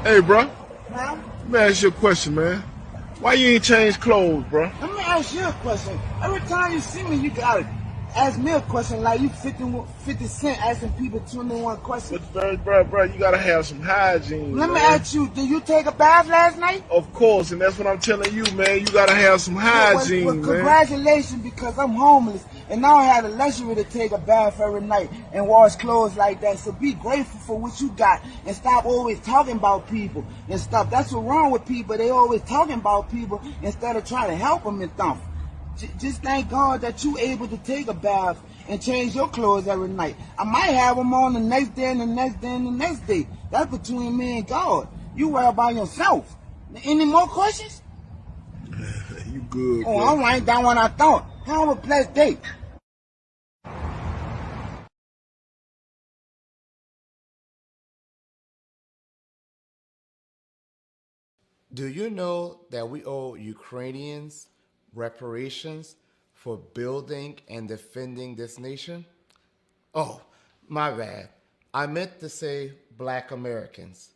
Hey, bro. Huh? Let me ask you a question, man. Why you ain't change clothes, bro? Let me ask you a question. Every time you see me, you gotta ask me a question like you 50 Cent asking people 21 questions. But, bro, you gotta have some hygiene, Let me man. ask you, did you take a bath last night? Of course, and that's what I'm telling you, man. You gotta have some hygiene, Well, man. congratulations, because I'm homeless and I don't have the luxury to take a bath every night and wash clothes like that. So be grateful for what you got and stop always talking about people and stuff. That's what's wrong with people. They always talking about people instead of trying to help them and stuff. Just thank God that you able to take a bath and change your clothes every night. I might have them on the next day and the next day and the next day. That's between me and God. You worry about yourself. Any more questions? You good, Oh, bro. I'm right down what I thought. Have a blessed day. Do you know that we owe Ukrainians reparations for building and defending this nation? Oh, my bad. I meant to say Black Americans.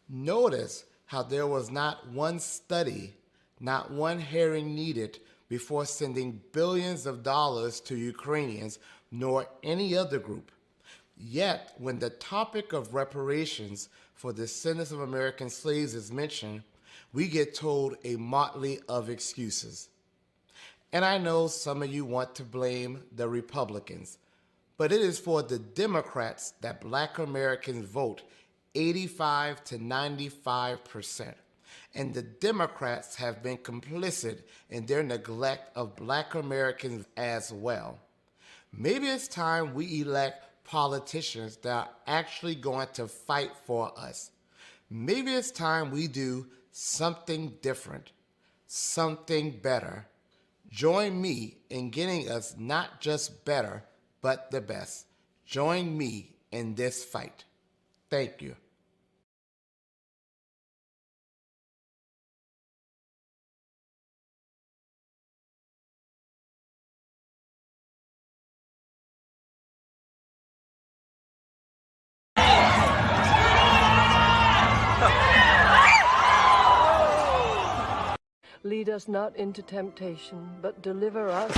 Notice how there was not one study, not one hearing needed before sending billions of dollars to Ukrainians nor any other group. Yet, when the topic of reparations for the descendants of American slaves is mentioned, we get told a motley of excuses. And I know some of you want to blame the Republicans, but it is for the Democrats that Black Americans vote 85 to 95%. And the Democrats have been complicit in their neglect of Black Americans as well. Maybe it's time we elect politicians that are actually going to fight for us. Maybe it's time we do something different, something better. Join me in getting us not just better, but the best. Join me in this fight. Thank you. Lead us not into temptation, but deliver us.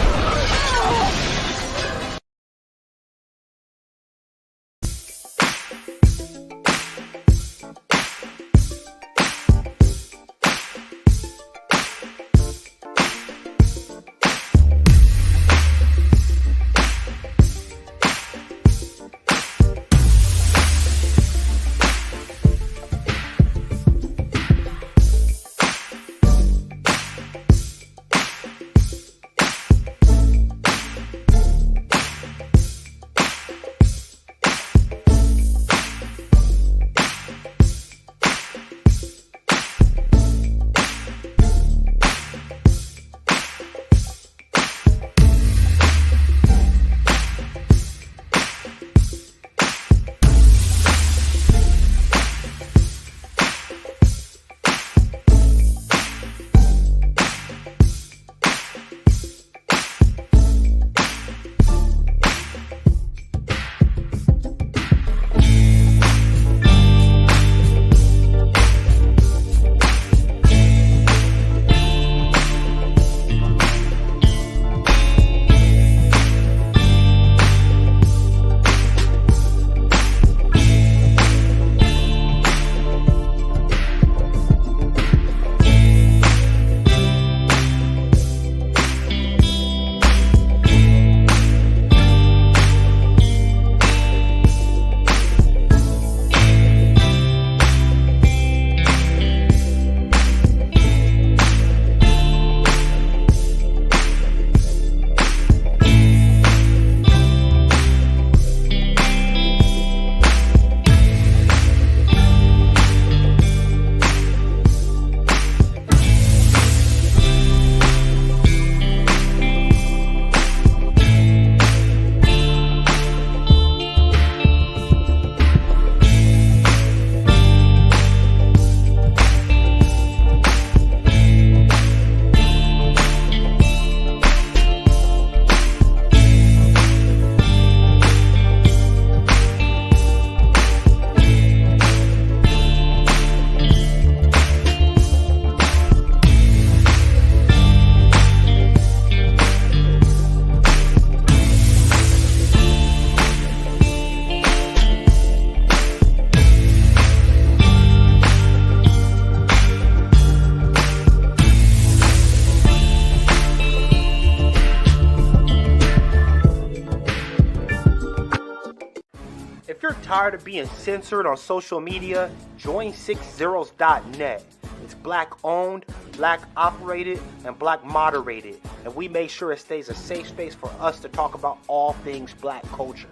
you're tired of being censored on social media, join 6zeros.net. It's Black owned, Black operated, and Black moderated, and we make sure it stays a safe space for us to talk about all things Black culture.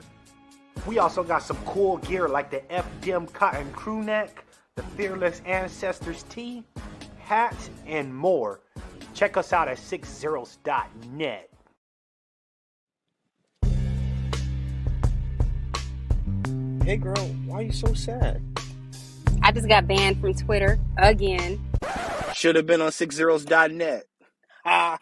We also got some cool gear like the FDM Cotton Crew Neck, the Fearless Ancestors Tee, hats, and more. Check us out at 6zeros.net. Hey girl, why are you so sad? I just got banned from Twitter again. Should have been on 6zeros.net. Ah.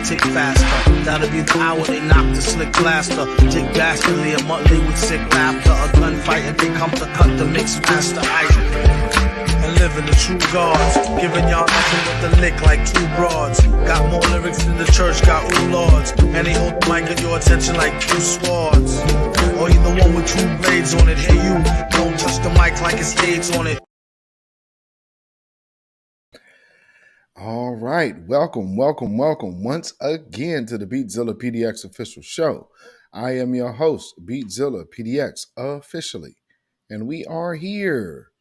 Tick faster. That'll be the hour they knock the slick blaster. Dick dastardly, a Muttley with sick laughter. A gunfight and they come to cut the mix master. And living the true gods. Giving y'all nothing but the lick like two broads. Got more lyrics than the church got ooh lords. And they hold the mic at your attention like two swords. Or you the one with two blades on it. Hey you, don't touch the mic like it's AIDS on it. All right. Welcome once again to the beatzillapdx official show. I am your host, beatzillapdx officially. And we are here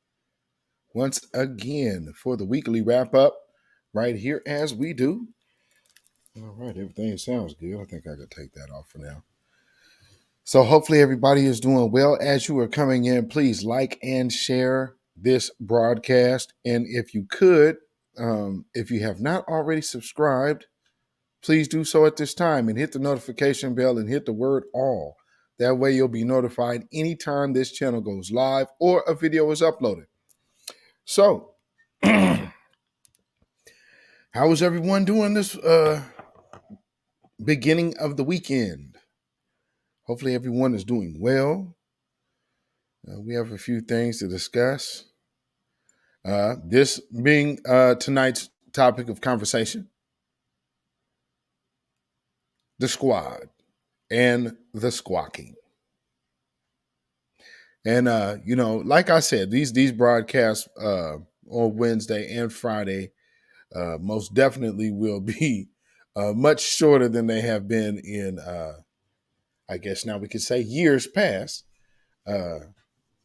once again for the weekly wrap up right here as we do. All right. Everything sounds good. I think I could take that off for now. So hopefully everybody is doing well. As you are coming in, please like and share this broadcast. And if you could, if you have not already subscribed, please do so at this time and hit the notification bell and hit the word all. That way you'll be notified anytime this channel goes live or a video is uploaded. So, how is everyone doing this beginning of the weekend? Hopefully everyone is doing well. We have a few things to discuss. This being tonight's topic of conversation, the squad and the squawking. And, like I said, these broadcasts on Wednesday and Friday most definitely will be much shorter than they have been in, I guess now we could say years past.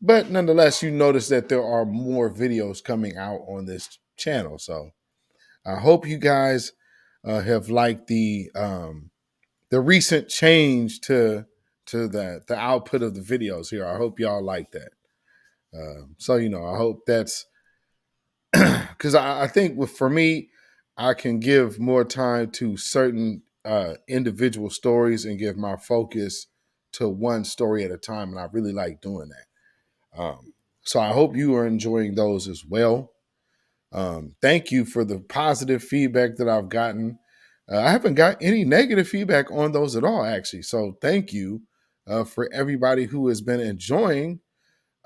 But nonetheless, you notice that there are more videos coming out on this channel. So I hope you guys have liked the recent change to the output of the videos here. I hope y'all like that. So, I hope that's because I think for me, I can give more time to certain individual stories and give my focus to one story at a time. And I really like doing that. So I hope you are enjoying those as well. Thank you for the positive feedback that I've gotten. I haven't got any negative feedback on those at all, actually. So thank you for everybody who has been enjoying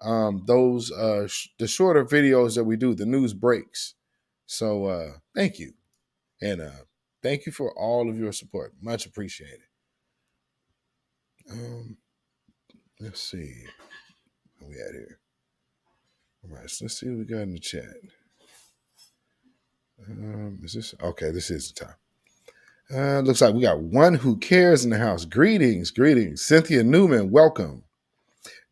those the shorter videos that we do, the news breaks. So thank you. And thank you for all of your support. Much appreciated. Let's see. Where we at here? All right, so let's see what we got in the chat. Is this okay? This is the time. Looks like we got one who cares in the house. Greetings. Cynthia Newman, welcome.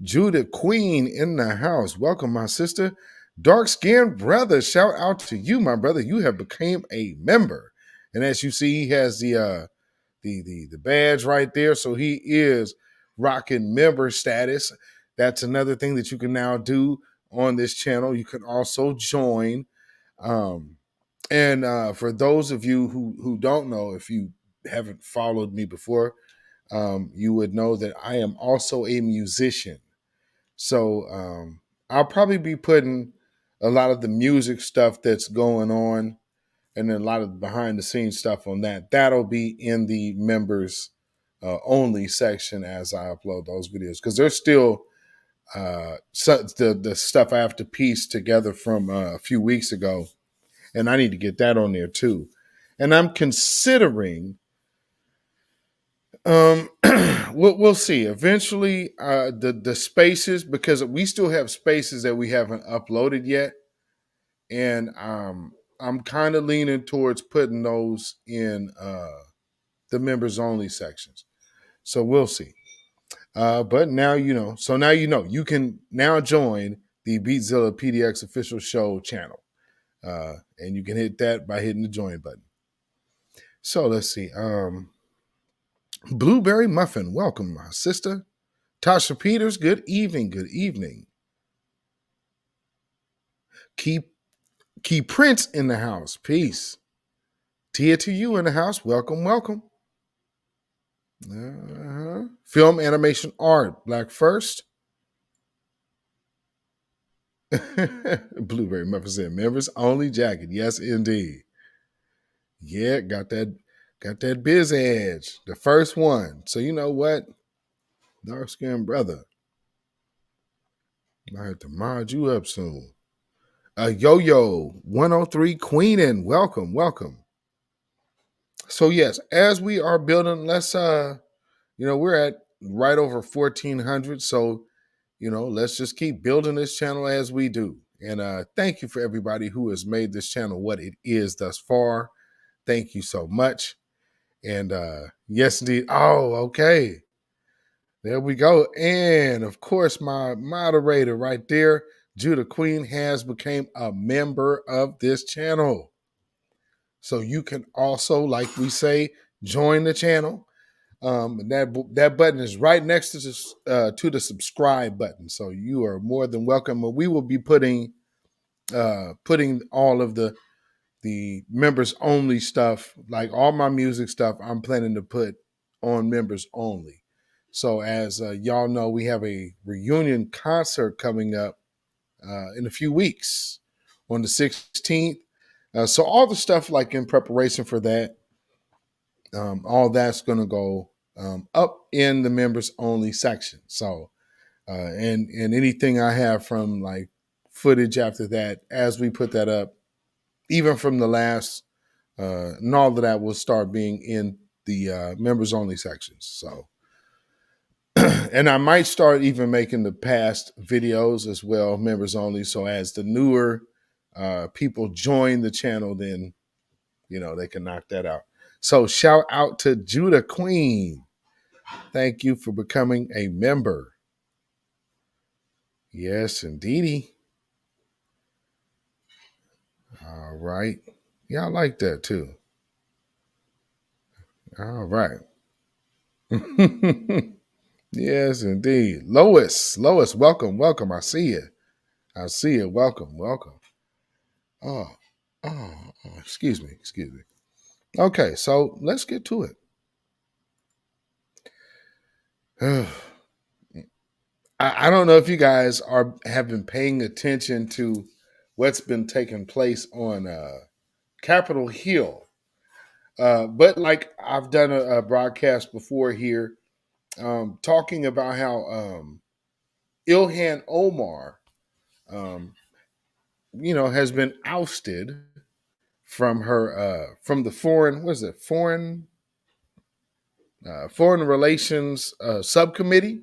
Judith Queen in the house. Welcome, my sister. Dark skinned brother, shout out to you, my brother. You have become a member. And as you see, he has the badge right there. So he is rocking member status. That's another thing that you can now do on this channel. You can also join. And for those of you who don't know, if you haven't followed me before, you would know that I am also a musician. So I'll probably be putting a lot of the music stuff that's going on and then a lot of behind the scenes stuff on that. That'll be in the members only section as I upload those videos because there's still the stuff I have to piece together from a few weeks ago, and I need to get that on there too. And I'm considering we'll see. Eventually, the spaces, because we still have spaces that we haven't uploaded yet, and I'm kind of leaning towards putting those in the members only sections. So we'll see. But now you know. So now you know. You can now join the beatzillapdx official show channel, and you can hit that by hitting the join button. So let's see. Blueberry Muffin, welcome, my sister. Tasha Peters, good evening. Good evening. Key Prince in the house. Peace. Tia to you in the house. Welcome, welcome. Film, animation, art. Black first. Blueberry Muffin said, members only jacket. Yes, indeed. Yeah, got that biz edge. The first one. So you know what? Dark skinned brother. I have to mod you up soon. Yo 103 Queenin, welcome, welcome. So yes, as we are building, let's we're at right over 1,400. So let's just keep building this channel as we do. And thank you for everybody who has made this channel what it is thus far. Thank you so much. And yes, indeed. Oh, okay. There we go. And of course, my moderator right there, Judah Queen, has become a member of this channel. So you can also, like we say, join the channel. That button is right next to the subscribe button. So you are more than welcome. We will be putting all of the members only stuff, like all my music stuff, I'm planning to put on members only. So as y'all know, we have a reunion concert coming up in a few weeks on the 16th. So all the stuff like in preparation for that, all that's going to go up in the members only section. So and anything I have from like footage after that, as we put that up, even from the last, and all of that will start being in the members only sections. So, and I might start even making the past videos as well, members only. So as the newer people join the channel, then, they can knock that out. So shout out to Judah Queen. Thank you for becoming a member. Yes, indeedy. All right. Yeah, I like that too. All right. Yes, indeed. Lois, welcome, welcome. I see you. Welcome, welcome. Oh, excuse me. Okay, so let's get to it. I don't know if you guys have been paying attention to what's been taking place on Capitol Hill. But like I've done a broadcast before here, talking about how Ilhan Omar, has been ousted from her from the foreign relations subcommittee,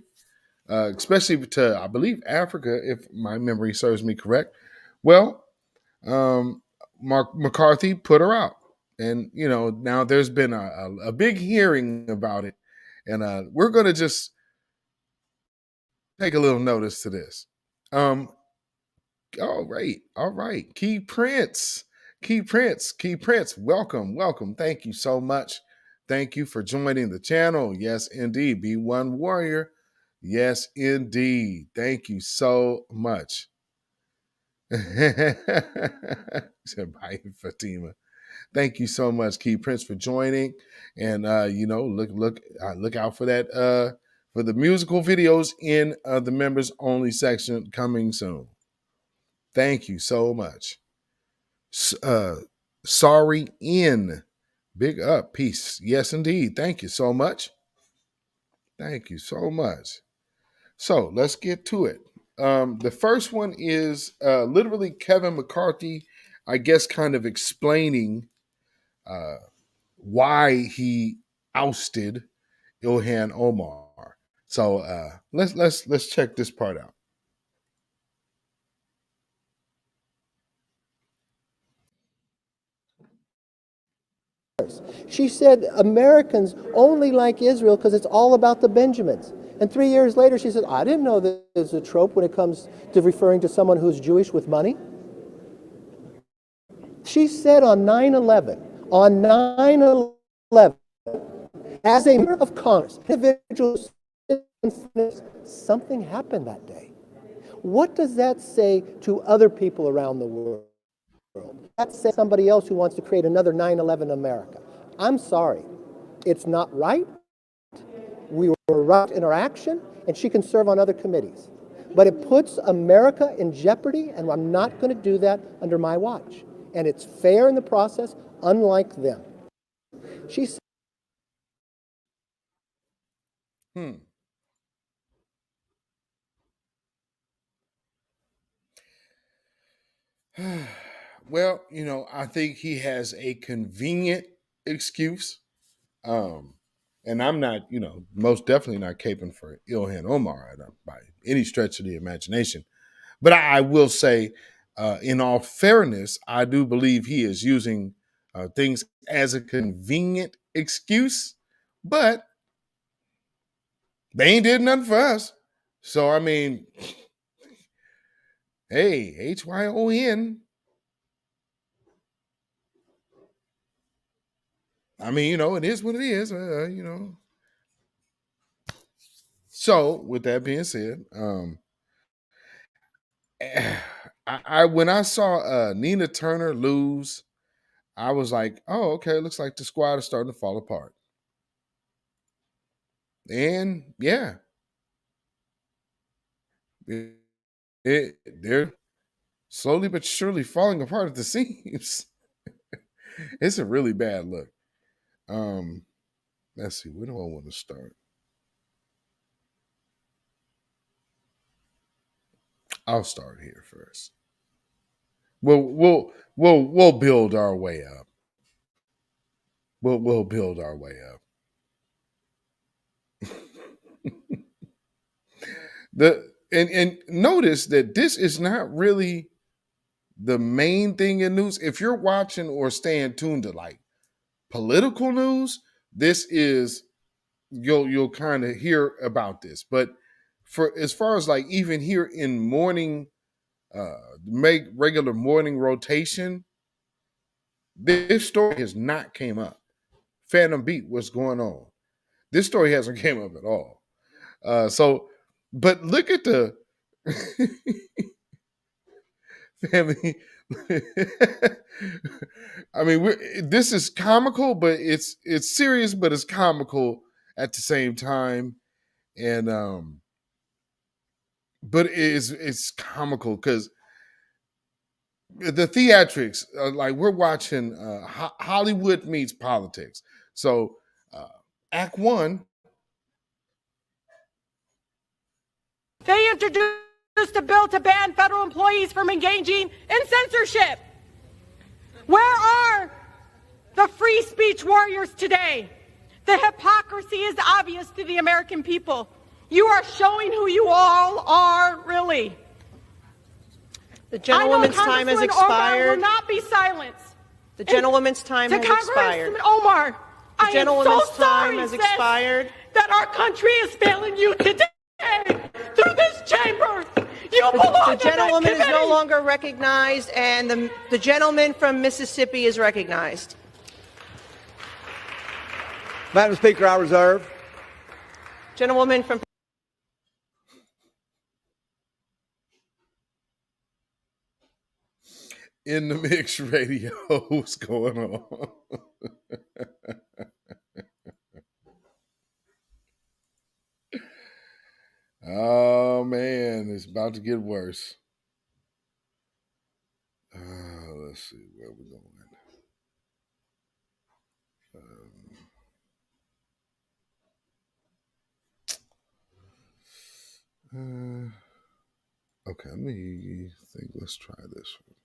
especially to, I believe, Africa, if my memory serves me correct. Well, Mark McCarthy put her out, and now there's been a big hearing about it, and we're going to just take a little notice to this. All right. All right. Key Prince. Welcome. Thank you so much. Thank you for joining the channel. Yes, indeed. Be one warrior. Yes, indeed. Thank you so much. Said bye, Fatima. Thank you so much, Key Prince, for joining. And look out for that for the musical videos in the members only section coming soon. Thank you so much. Sorry in. Big up. Peace. Yes, indeed. Thank you so much. Thank you so much. So let's get to it. The first one is literally Kevin McCarthy, I guess, kind of explaining why he ousted Ilhan Omar. So let's check this part out. She said Americans only like Israel because it's all about the Benjamins. And 3 years later, she said, I didn't know that there's a trope when it comes to referring to someone who's Jewish with money. She said on 9/11, as a member of Congress, individuals, something happened that day. What does that say to other people around the world? That says somebody else who wants to create another 9/11 America. I'm sorry. It's not right. We were right in our action, and she can serve on other committees. But it puts America in jeopardy, and I'm not going to do that under my watch. And it's fair in the process, unlike them. She said, Well, I think he has a convenient excuse. And I'm not, most definitely not caping for Ilhan Omar by any stretch of the imagination. But I will say, in all fairness, I do believe he is using things as a convenient excuse, but they ain't did nothing for us. So, I mean, hey, HYON. I mean, it is what it is, So, with that being said, when I saw Nina Turner lose, I was like, oh, okay, looks like the squad is starting to fall apart. And yeah, they're slowly but surely falling apart at the seams. It's a really bad look. Let's see, where do I want to start? I'll start here first. We'll build our way up. We'll build our way up. And notice that this is not really the main thing in news. If you're watching or staying tuned to like political news, this is you'll kind of hear about this. But for as far as like even here in morning, make regular morning rotation, this story has not came up. Phantom Beat, what's going on? This story hasn't came up at all. But look at the family. I mean, this is comical, but it's serious, but it's comical at the same time. And but it's comical because the theatrics, like we're watching Hollywood meets politics. So Act 1. They introduced a bill to ban federal employees from engaging in censorship. Where are the free speech warriors today? The hypocrisy is obvious to the American people. You are showing who you all are, really. The gentlewoman's time has expired. Omar will not be silenced. The gentlewoman's time has expired. To Congressman Omar, the gentlewoman's time has expired. That our country is failing you today. Through this chamber, you The gentlewoman is no longer recognized, and the gentleman from Mississippi is recognized. Madam Speaker, I reserve. Gentlewoman from In the Mix Radio, what's going on? Oh man, it's about to get worse. Let's see where we're going. Okay, let me think. Let's try this one.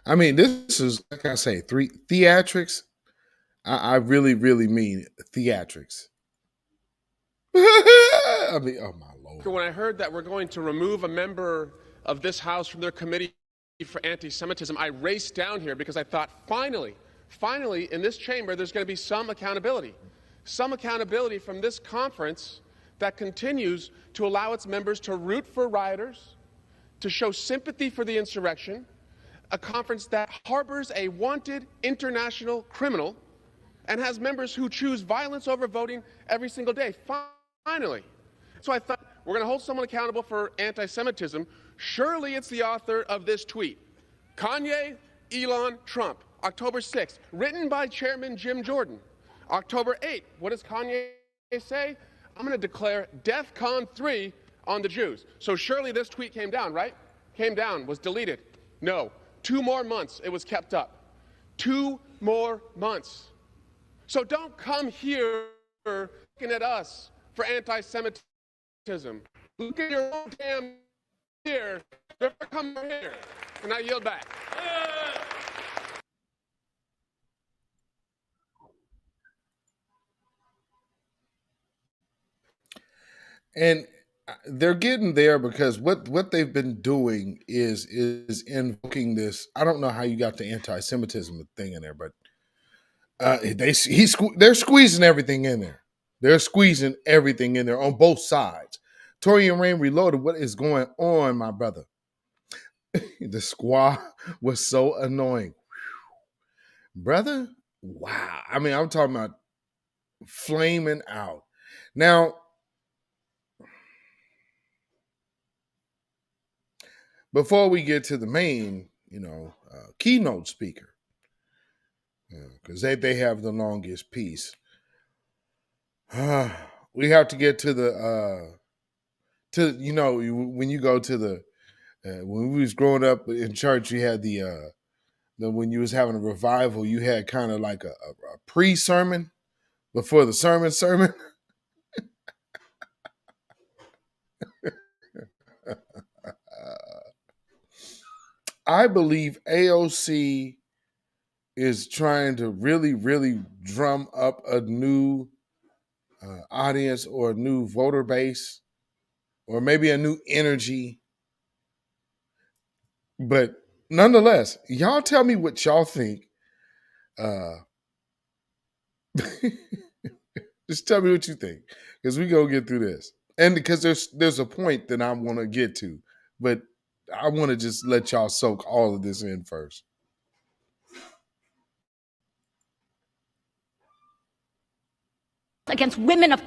I mean, this is, like I say, theatrics. I really, really mean theatrics. I mean, oh my Lord. When I heard that we're going to remove a member of this House from their committee for anti-Semitism, I raced down here because I thought, finally, in this chamber, there's going to be some accountability from this conference that continues to allow its members to root for rioters, to show sympathy for the insurrection, a conference that harbors a wanted international criminal and has members who choose violence over voting every single day. Finally. So I thought, we're going to hold someone accountable for anti-Semitism. Surely it's the author of this tweet. Kanye, Elon, Trump, October 6th, written by Chairman Jim Jordan. October 8th, what does Kanye say? I'm going to declare DEFCON 3 on the Jews. So surely this tweet came down, right? Came down, was deleted. No. 2 more months it was kept up. 2 more months. So don't come here looking at us for anti-Semitism. Look at your own damn here. Never come here. And I yield back. And they're getting there because what they've been doing is invoking this. I don't know how you got the anti-Semitism thing in there, but they're squeezing everything in there. They're squeezing everything in there on both sides. Tory and Rain Reloaded, what is going on, my brother? The squad was so annoying. Brother, wow. I mean, I'm talking about flaming out. Now, before we get to the main, keynote speaker, because they have the longest piece, we have to get to the when you go to the when we was growing up in church, you had the when you was having a revival, you had kind of like a pre-sermon before the sermon. I believe AOC is trying to really, really drum up a new audience or a new voter base or maybe a new energy. But nonetheless, y'all tell me what y'all think. Just tell me what you think, because we gonna get through this. And because there's a point that I want to get to, but I want to just let y'all soak all of this in first. Against women of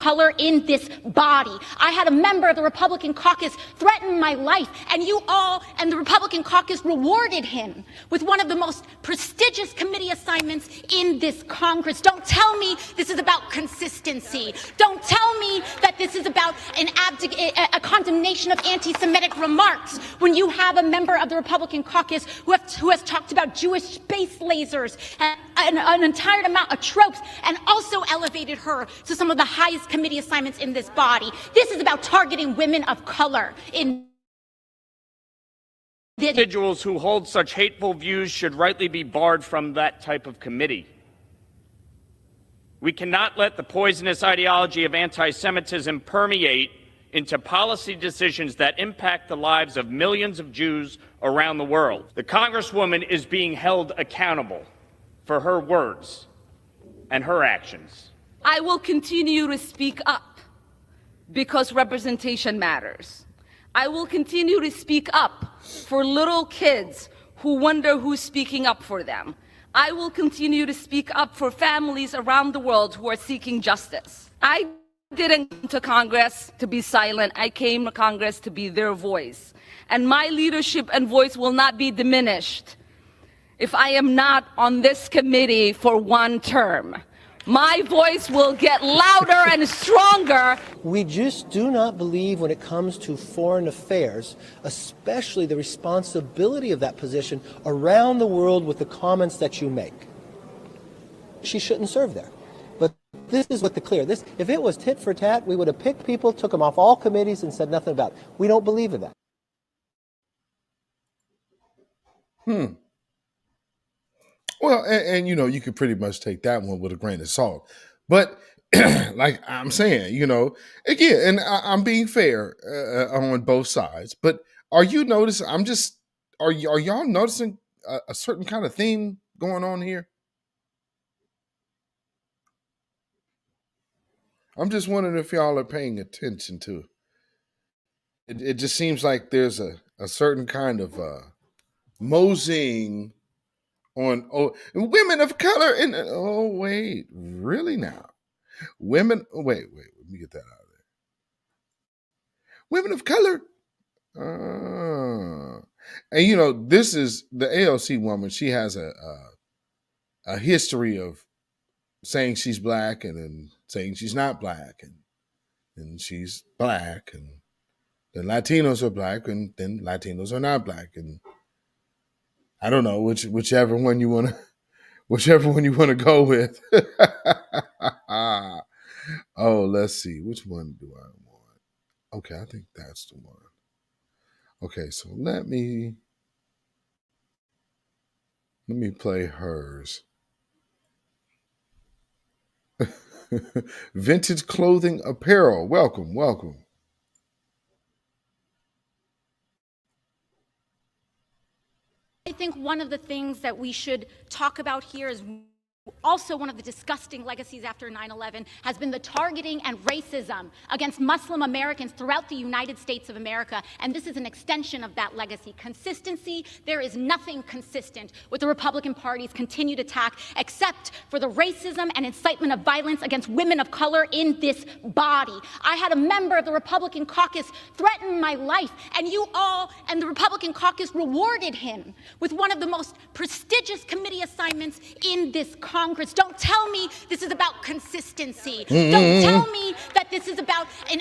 color in this body. I had a member of the Republican caucus threaten my life, and you all and the Republican caucus rewarded him with one of the most prestigious committee assignments in this Congress. Don't tell me this is about consistency. Don't tell me that this is about a condemnation of anti-Semitic remarks when you have a member of the Republican caucus who has talked about Jewish space lasers and an entire amount of tropes, and also elevated her to some of the highest committee assignments in this body. This is about targeting women of color in individuals who hold such hateful views should rightly be barred from that type of committee. We cannot let the poisonous ideology of anti-Semitism permeate into policy decisions that impact the lives of millions of Jews around the world. The Congresswoman is being held accountable for her words and her actions. I will continue to speak up because representation matters. I will continue to speak up for little kids who wonder who's speaking up for them. I will continue to speak up for families around the world who are seeking justice. I didn't come to Congress to be silent. I came to Congress to be their voice. And my leadership and voice will not be diminished if I am not on this committee for one term. My voice will get louder and stronger. We just do not believe when it comes to foreign affairs, especially the responsibility of that position around the world with the comments that you make. She shouldn't serve there. But this is what the clear. If it was tit for tat, we would have picked people, took them off all committees and said nothing about it. We don't believe in that. Well, and you could pretty much take that one with a grain of salt. But like I'm saying, again, and I'm being fair on both sides. But are you noticing? Are y'all noticing a certain kind of theme going on here? I'm just wondering if y'all are paying attention to it. It just seems like there's a certain kind of moseying on women of color and wait, really now? Women, wait, let me get that out of there. Women of color. And this is the AOC woman. She has a history of saying she's black and then saying she's not black, and she's black, and then Latinos are black, and then Latinos are not black, and I don't know whichever one you want to go with. Oh, let's see. Which one do I want? Okay, I think that's the one. Okay, so let me play hers. Vintage clothing apparel. Welcome. I think one of the things that we should talk about here is also one of the disgusting legacies after 9/11 has been the targeting and racism against Muslim Americans throughout the United States of America, and this is an extension of that legacy. Consistency, there is nothing consistent with the Republican Party's continued attack except for the racism and incitement of violence against women of color in this body. I had a member of the Republican caucus threaten my life, and you all and the Republican caucus rewarded him with one of the most prestigious committee assignments in this Congress. Don't tell me this is about consistency. Don't tell me that this is about a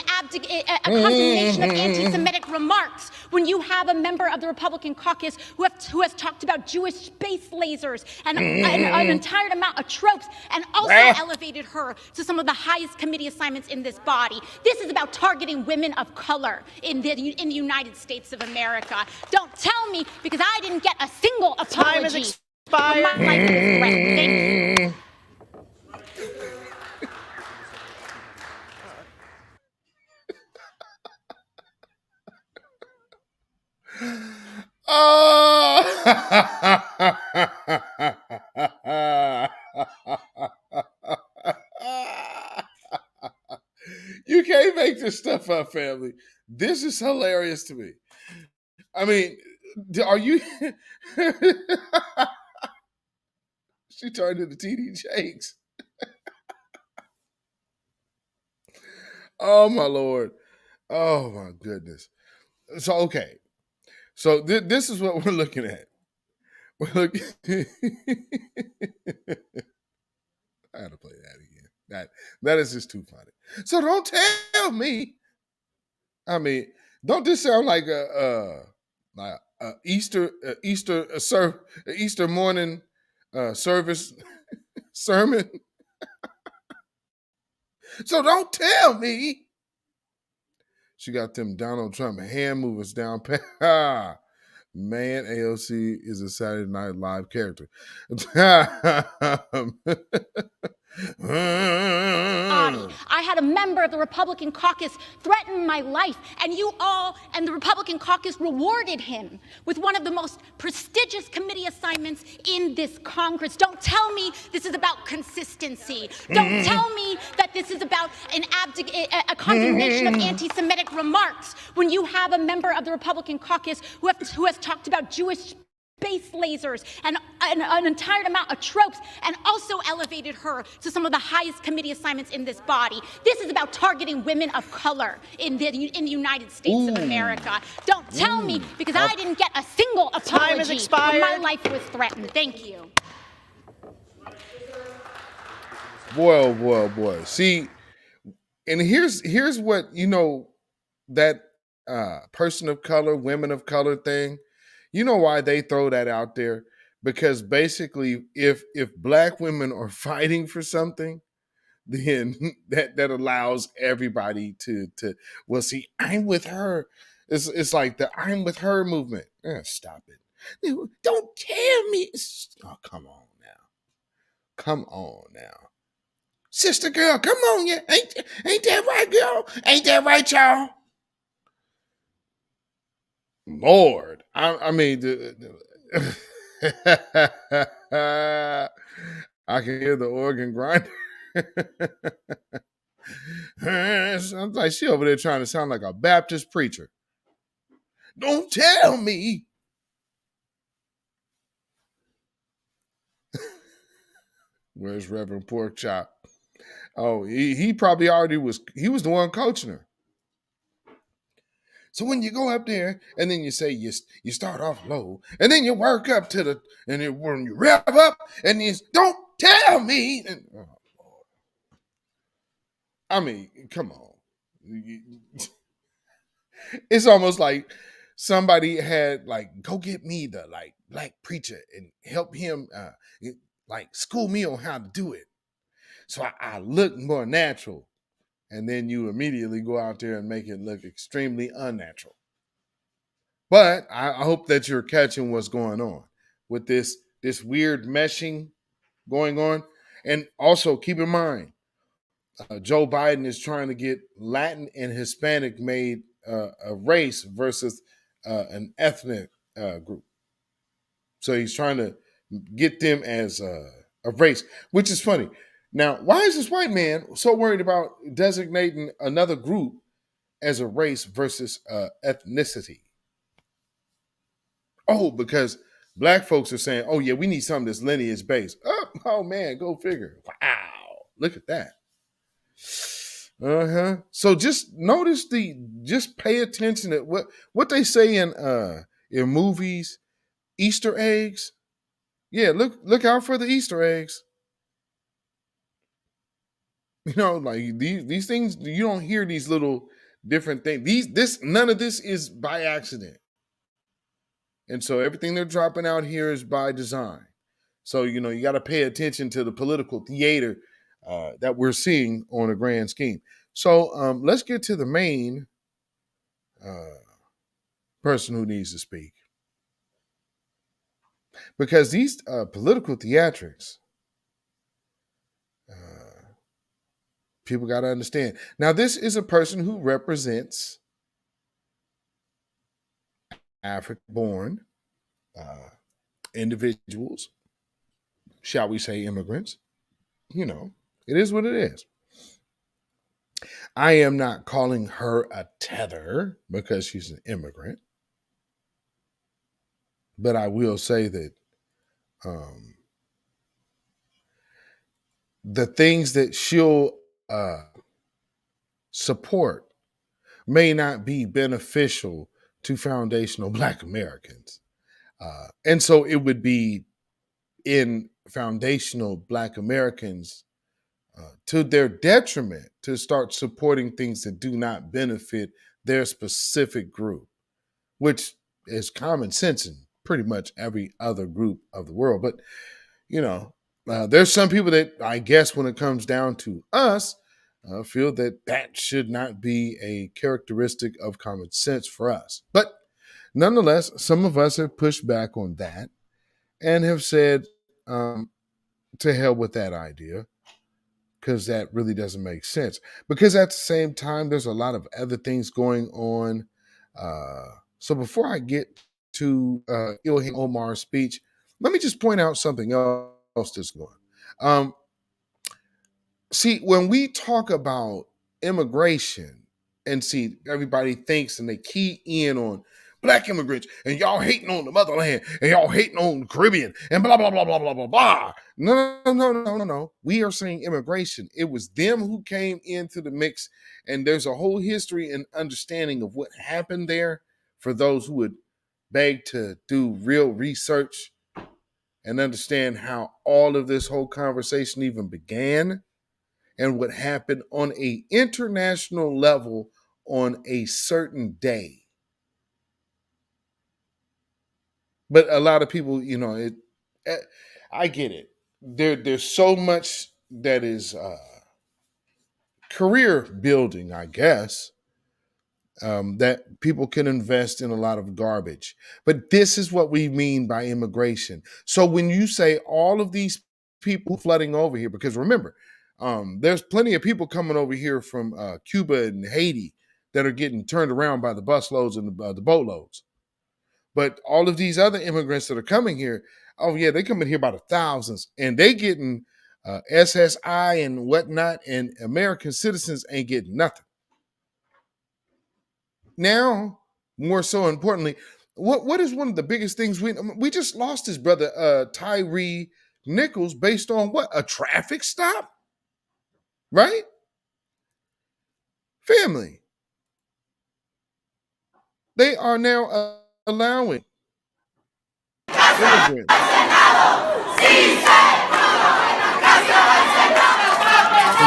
condemnation of anti-Semitic remarks when you have a member of the Republican caucus who has talked about Jewish space lasers and an entire amount of tropes, and also elevated her to some of the highest committee assignments in this body. This is about targeting women of color in the United States of America. Don't tell me, because I didn't get a single apology. Time is expired. My life is threatened. Thank you. You can't make this stuff up, family. This is hilarious to me. I mean, are you? She turned into TD Jakes. Oh my Lord. Oh my goodness. So okay. So this is what we're looking at. We're looking. I had to play that again. That is just too funny. So don't tell me. I mean, don't this sound like a Easter morning service sermon? So don't tell me. She got them Donald Trump hand movers down. Man, AOC is a Saturday Night Live character. I had a member of the Republican caucus threaten my life, and you all and the Republican caucus rewarded him with one of the most prestigious committee assignments in this Congress. Don't tell me this is about consistency. Don't tell me that this is about a condemnation of anti-Semitic remarks when you have a member of the Republican caucus who has talked about Jewish space lasers and an entire amount of tropes, and also elevated her to some of the highest committee assignments in this body. This is about targeting women of color in the United States of America. Don't tell me, because I didn't get a single apology when my life was threatened. Thank you. Boy, oh boy, oh boy. See, and here's what, that person of color, women of color thing. You know why they throw that out there? Because basically, if black women are fighting for something, then that allows everybody to well, see, I'm with her. It's like the I'm with her movement. Stop it. Don't tell me. Oh, come on now. Come on now. Sister girl, come on, yeah. Ain't that right, girl? Ain't that right, y'all? Lord, I mean, I can hear the organ grinder. I'm like, she over there trying to sound like a Baptist preacher. Don't tell me. Where's Reverend Porkchop? Oh, he probably already was. He was the one coaching her. So when you go up there and then you say you start off low and then you work up to when you rev up and you don't tell me. And, I mean, come on. It's almost like somebody had go get me the black preacher and help him school me on how to do it. So I look more natural. And then you immediately go out there and make it look extremely unnatural. But I hope that you're catching what's going on with this weird meshing going on. And also keep in mind, Joe Biden is trying to get Latin and Hispanic made a race versus an ethnic group. So he's trying to get them as a race, which is funny. Now, why is this white man so worried about designating another group as a race versus ethnicity? Oh, because black folks are saying, oh, yeah, we need something that's lineage based. Oh man, go figure. Wow, look at that. So just just pay attention to what they say in movies, Easter eggs. Yeah, look out for the Easter eggs. Like these things, you don't hear these little different things. None of this is by accident. And so everything they're dropping out here is by design. So, you got to pay attention to the political theater that we're seeing on a grand scheme. So let's get to the main person who needs to speak. Because these political theatrics, people got to understand. Now, this is a person who represents African-born individuals, shall we say immigrants. It is what it is. I am not calling her a tether because she's an immigrant. But I will say that the things that she'll support may not be beneficial to foundational Black Americans. And so it would be in foundational Black Americans to their detriment to start supporting things that do not benefit their specific group, which is common sense in pretty much every other group of the world. But, there's some people that I guess when it comes down to us, feel that should not be a characteristic of common sense for us. But nonetheless, some of us have pushed back on that and have said, to hell with that idea. because that really doesn't make sense. Because at the same time, there's a lot of other things going on. So before I get to Ilhan Omar's speech, let me just point out something else that's going on. See, when we talk about immigration, and see, everybody thinks and they key in on black immigrants, and y'all hating on the motherland, and y'all hating on the Caribbean, and blah, blah, blah, blah, blah, blah, blah. No. We are saying immigration. It was them who came into the mix, and there's a whole history and understanding of what happened there for those who would beg to do real research and understand how all of this whole conversation even began and what happened on an international level on a certain day. But a lot of people, I get it. There's so much that is career building, I guess, that people can invest in a lot of garbage. But this is what we mean by immigration. So when you say all of these people flooding over here, because remember, there's plenty of people coming over here from Cuba and Haiti that are getting turned around by the busloads and the boatloads. But all of these other immigrants that are coming here, oh yeah, they coming here by the thousands, and they getting SSI and whatnot, and American citizens ain't getting nothing. Now, more so importantly, what is one of the biggest things we just lost his brother Tyree Nichols based on what? A traffic stop? Right? Family. They are now allowing immigrants to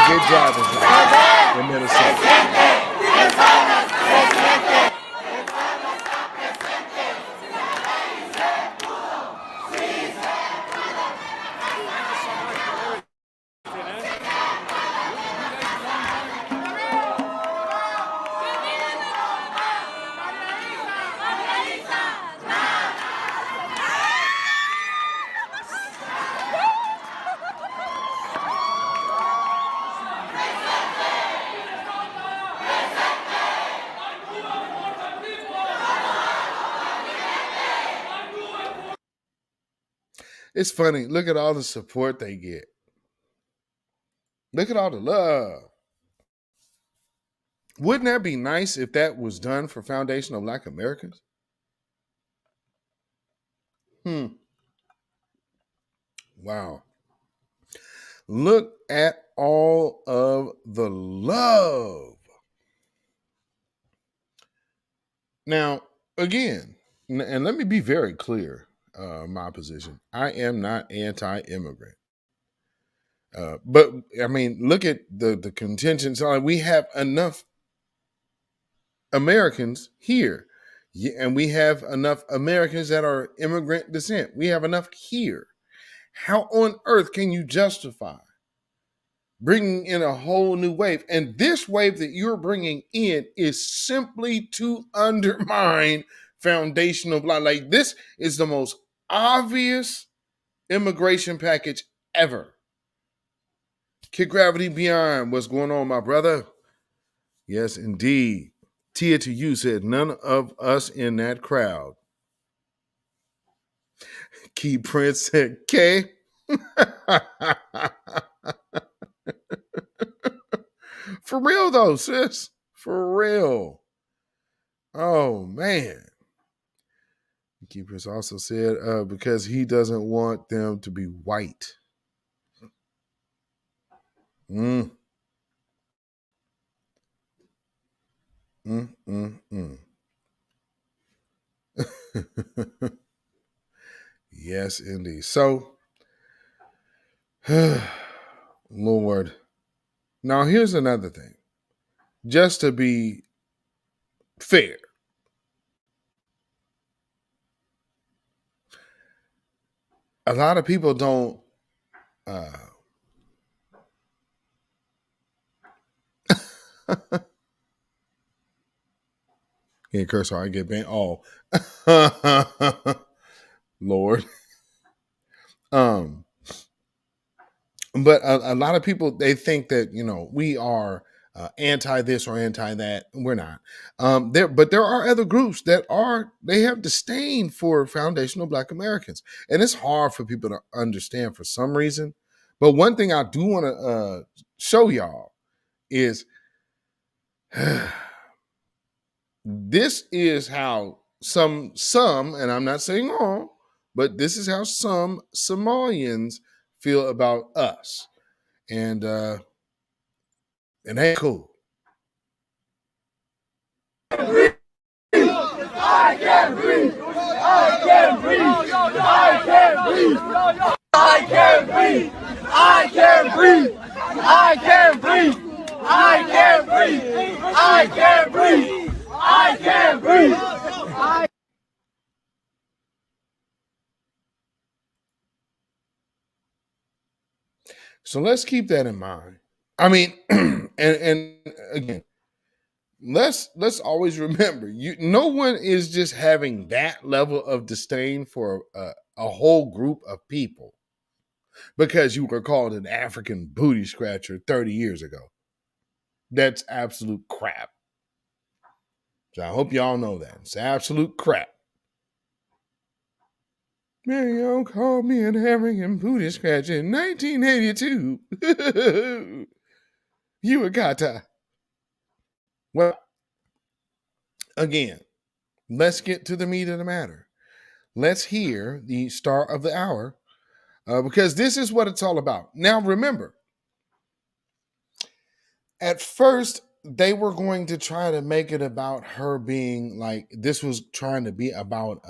get driver's license in Minnesota. It's funny. Look at all the support they get. Look at all the love. Wouldn't that be nice if that was done for foundational Black Americans? Wow. Look at all of the love. Now, again, and let me be very clear, my position. I am not anti-immigrant. But I mean, look at the contention. So we have enough Americans here, and we have enough Americans that are immigrant descent. We have enough here. How on earth can you justify bringing in a whole new wave? And this wave that you're bringing in is simply to undermine foundational Black. Like, this is the most obvious immigration package ever. Kick gravity beyond. What's going on, my brother? Yes, indeed. Tia to you said none of us in that crowd. Key Prince said K. For real though, sis. For real. Oh man. Key Prince also said because he doesn't want them to be white. Yes, indeed. So, Lord. Now, here's another thing. Just to be fair, a lot of people don't can't curse or I get banned. Oh, Lord. But a lot of people, they think that, we are anti this or anti that. We're not. But there are other groups that they have disdain for foundational Black Americans. And it's hard for people to understand for some reason. But one thing I do want to show y'all is this is how some, and I'm not saying all, but this is how some Somalians feel about us. And it ain't cool. I can't breathe. I can't breathe. I can't breathe. I can't breathe. I can't breathe. I can't breathe. I can't breathe. I can't breathe. I can't breathe. So let's keep that in mind. I mean, and again, let's always remember, no one is just having that level of disdain for a whole group of people because you were called an African booty scratcher 30 years ago. That's absolute crap. So I hope y'all know that. It's absolute crap. Man, y'all called me an African booty scratcher in 1982. You a kata. Well, again, let's get to the meat of the matter. Let's hear the star of the hour, because this is what it's all about. Now, remember, at first, they were going to try to make it about her being like, this was trying to be about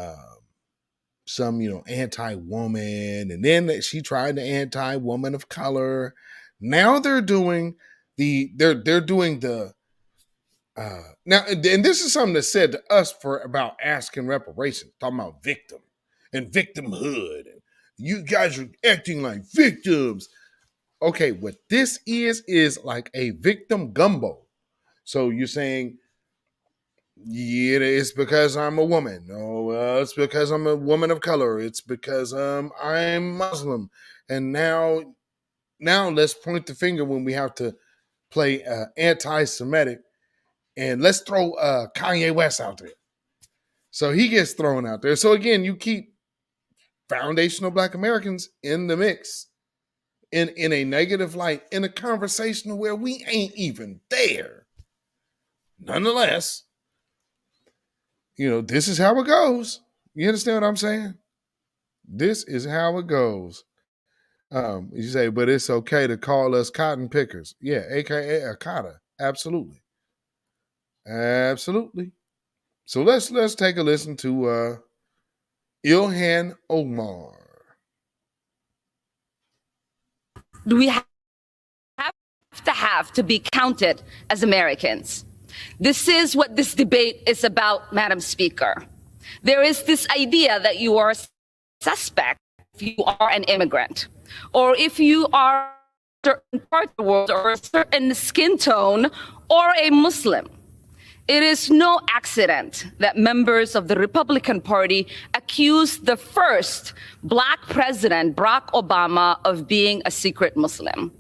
some, anti-woman, and then she tried the anti-woman of color. Now they're doing now, and this is something that's said to us about asking reparations, talking about victim and victimhood. And you guys are acting like victims. Okay, what this is like a victim gumbo. So you're saying, yeah, it's because I'm a woman. No, it's because I'm a woman of color. It's because I'm Muslim. And now let's point the finger when we have to play anti-Semitic. And let's throw Kanye West out there. So he gets thrown out there. So again, you keep foundational Black Americans in the mix in a negative light, in a conversation where we ain't even there. Nonetheless, this is how it goes. You understand what I'm saying? This is how it goes. You say, but it's okay to call us cotton pickers. Yeah, aka a cotta. Absolutely. Absolutely. So let's take a listen to Ilhan Omar. Do we have to be counted as Americans? This is what this debate is about, Madam Speaker. There is this idea that you are a suspect if you are an immigrant, or if you are a certain part of the world, or a certain skin tone, or a Muslim. It is no accident that members of the Republican Party accused the first Black president, Barack Obama, of being a secret Muslim.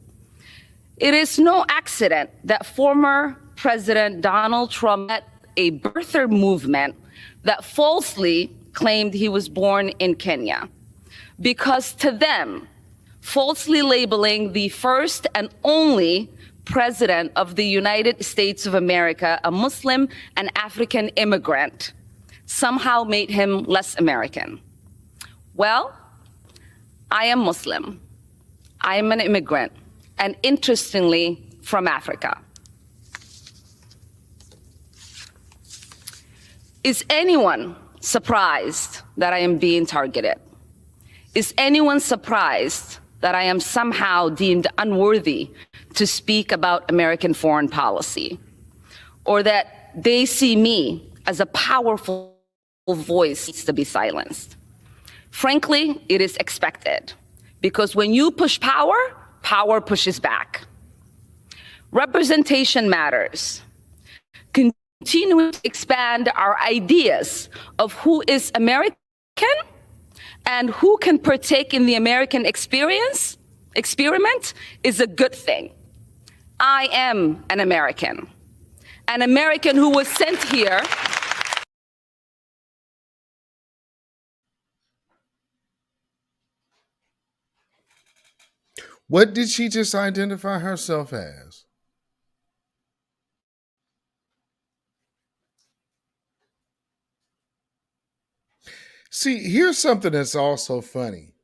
It is no accident that former President Donald Trump led a birther movement that falsely claimed he was born in Kenya. Because to them, falsely labeling the first and only President of the United States of America a Muslim and African immigrant somehow made him less American. Well, I am Muslim. I am an immigrant, and interestingly, from Africa. Is anyone surprised that I am being targeted? Is anyone surprised that I am somehow deemed unworthy to speak about American foreign policy, or that they see me as a powerful voice to be silenced? Frankly, it is expected, because when you push power, power pushes back. Representation matters. Continuing to expand our ideas of who is American and who can partake in the American experience experiment is a good thing. I am an American who was sent here. What did she just identify herself as? See, here's something that's also funny.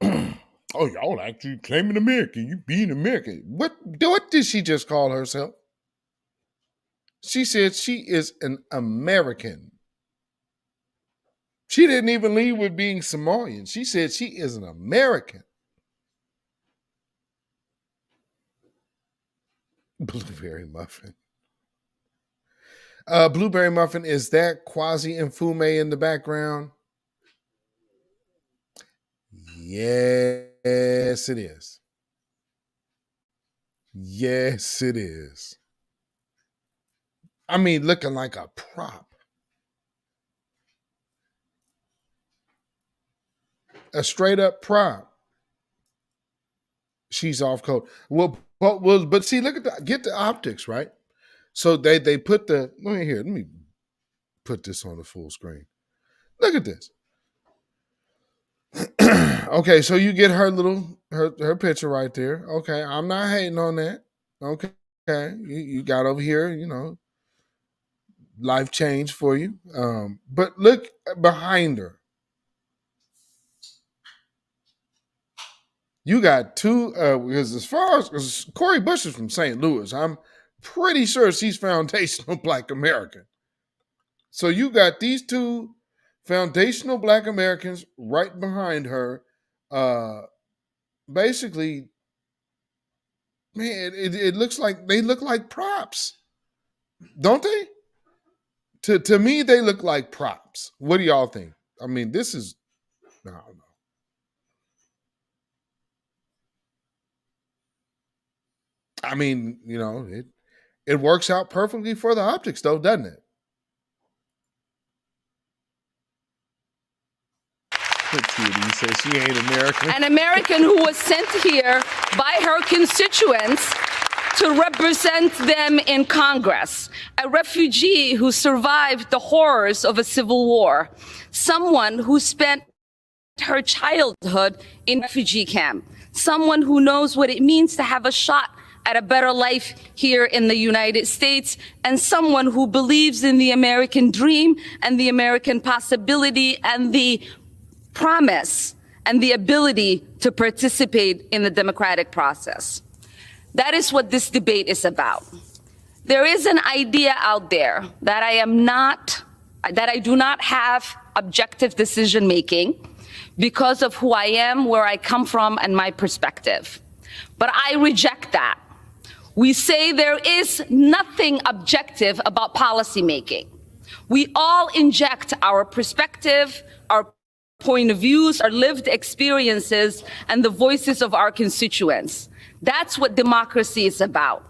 Oh, y'all actually claiming America. You being American. What did she just call herself? She said she is an American. She didn't even lead with being Somalian. She said she is an American. Blueberry muffin. Blueberry muffin, is that Kwasi Mfume in the background? Yes, it is. Yes, it is. I mean, looking like a prop. A straight up prop. She's off code. But see, look at that. Get the optics, right? So they put the, let me put this on the full screen. Look at this. Okay, so you get her picture right there. Okay, I'm not hating on that. Okay, you got over here, life changed for you. But look behind her. You got two, because as far as Cori Bush is from St. Louis, I'm pretty sure she's foundational Black American. So you got these two foundational Black Americans right behind her. Basically, man, it looks like they look like props, don't they? To me, they look like props. What do y'all think? I mean, this is, I don't know. I mean, it works out perfectly for the optics, though, doesn't it? He says she ain't American. An American who was sent here by her constituents to represent them in Congress. A refugee who survived the horrors of a civil war. Someone who spent her childhood in a refugee camp. Someone who knows what it means to have a shot at a better life here in the United States, and someone who believes in the American dream and the American possibility and the promise and the ability to participate in the democratic process. That is what this debate is about. There is an idea out there that I do not have objective decision making because of who I am, where I come from, and my perspective. But I reject that. We say there is nothing objective about policymaking. We all inject our perspective, our point of views, our lived experiences, and the voices of our constituents. That's what democracy is about.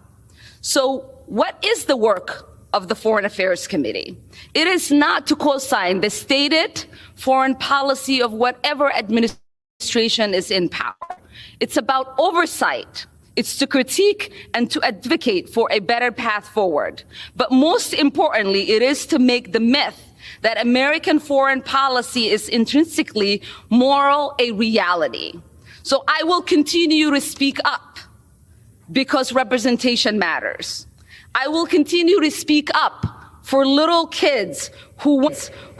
So what is the work of the Foreign Affairs Committee? It is not to co-sign the stated foreign policy of whatever administration is in power. It's about oversight. It's to critique and to advocate for a better path forward. But most importantly, it is to make the myth that American foreign policy is intrinsically moral a reality. So I will continue to speak up because representation matters. I will continue to speak up for little kids who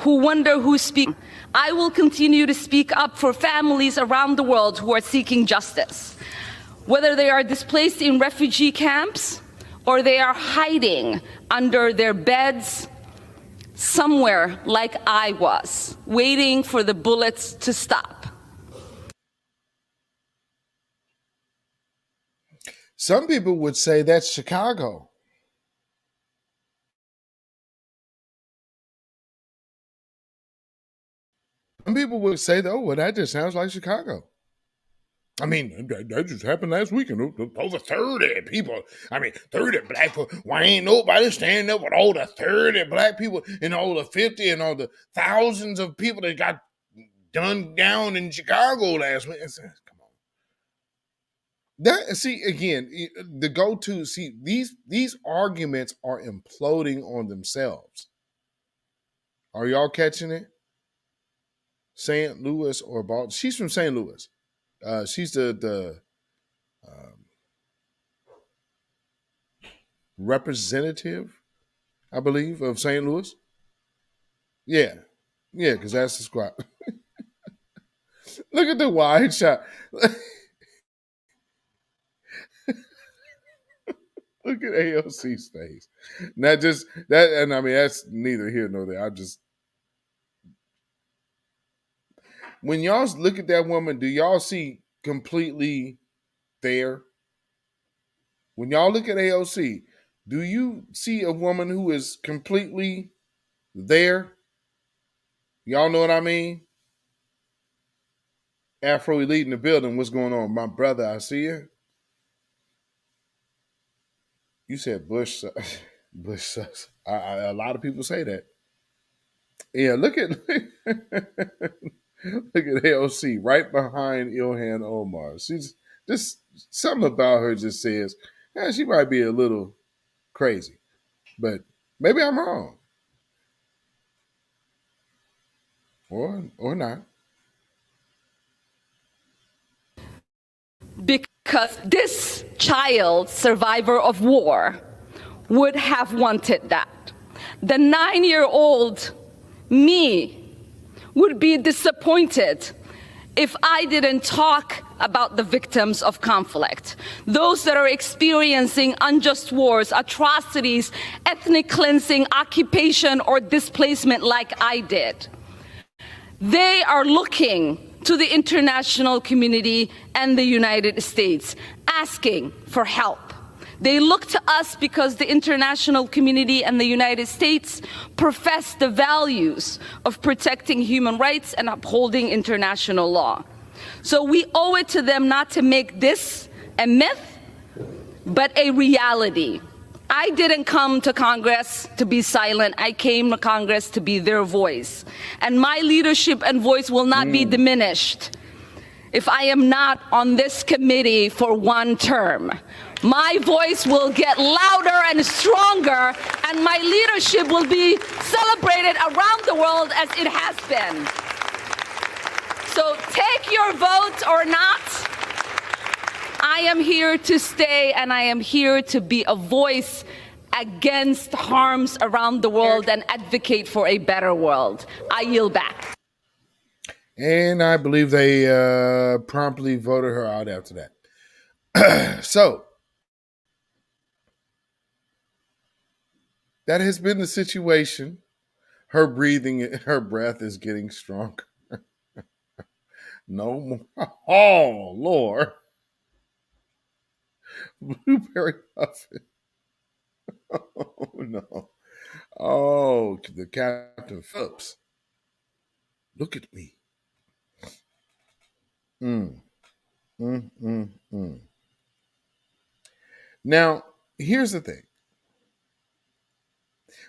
wonder who's speaking. I will continue to speak up for families around the world who are seeking justice, whether they are displaced in refugee camps or they are hiding under their beds somewhere like I was, waiting for the bullets to stop. Some people would say that's Chicago. Some people would say, oh, well, that just sounds like Chicago. I mean, that just happened last weekend. Over 30 people. 30 black people. Why ain't nobody standing up with all the 30 black people and all the 50 and all the thousands of people that got done down in Chicago last week? Come on. That see again, the go-to see these arguments are imploding on themselves. Are y'all catching it? St. Louis or Baltimore? She's from St. Louis. She's the representative, I believe, of St. Louis. Yeah, yeah, because that's the squad. Look at the wide shot. Look at AOC's face. Not just that, and I mean that's neither here nor there. I just when y'all look at that woman, do y'all see completely there? When y'all look at AOC, do you see a woman who is completely there? Y'all know what I mean? Afro Elite in the building. What's going on? My brother, I see you. You said Bush. Bush sucks. A lot of people say that. Yeah, look at look at AOC right behind Ilhan Omar. She's just something about her just says, yeah, she might be a little crazy, but maybe I'm wrong, or not. Because this child, survivor of war, would have wanted that. The 9-year-old me would be disappointed if I didn't talk about the victims of conflict, those that are experiencing unjust wars, atrocities, ethnic cleansing, occupation, or displacement like I did. They are looking to the international community and the United States, asking for help. They look to us because the international community and the United States profess the values of protecting human rights and upholding international law. So we owe it to them not to make this a myth, but a reality. I didn't come to Congress to be silent. I came to Congress to be their voice. And my leadership and voice will not be diminished if I am not on this committee for one term. My voice will get louder and stronger, and my leadership will be celebrated around the world as it has been. So take your vote or not. I am here to stay, and I am here to be a voice against harms around the world and advocate for a better world. I yield back. And I believe they promptly voted her out after that. So that has been the situation. Her breath is getting stronger. No more. Oh, Lord. Blueberry muffin. Oh, no. Oh, the Captain Phillips. Look at me. Now, here's the thing.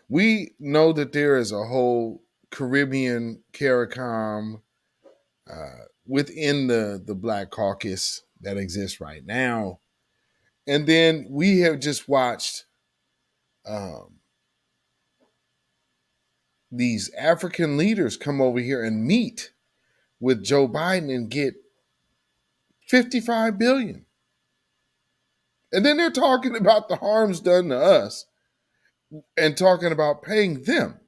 We know that there is a whole Caribbean CARICOM within the Black Caucus that exists right now. And then we have just watched these African leaders come over here and meet with Joe Biden and get $55 billion. And then they're talking about the harms done to us and talking about paying them.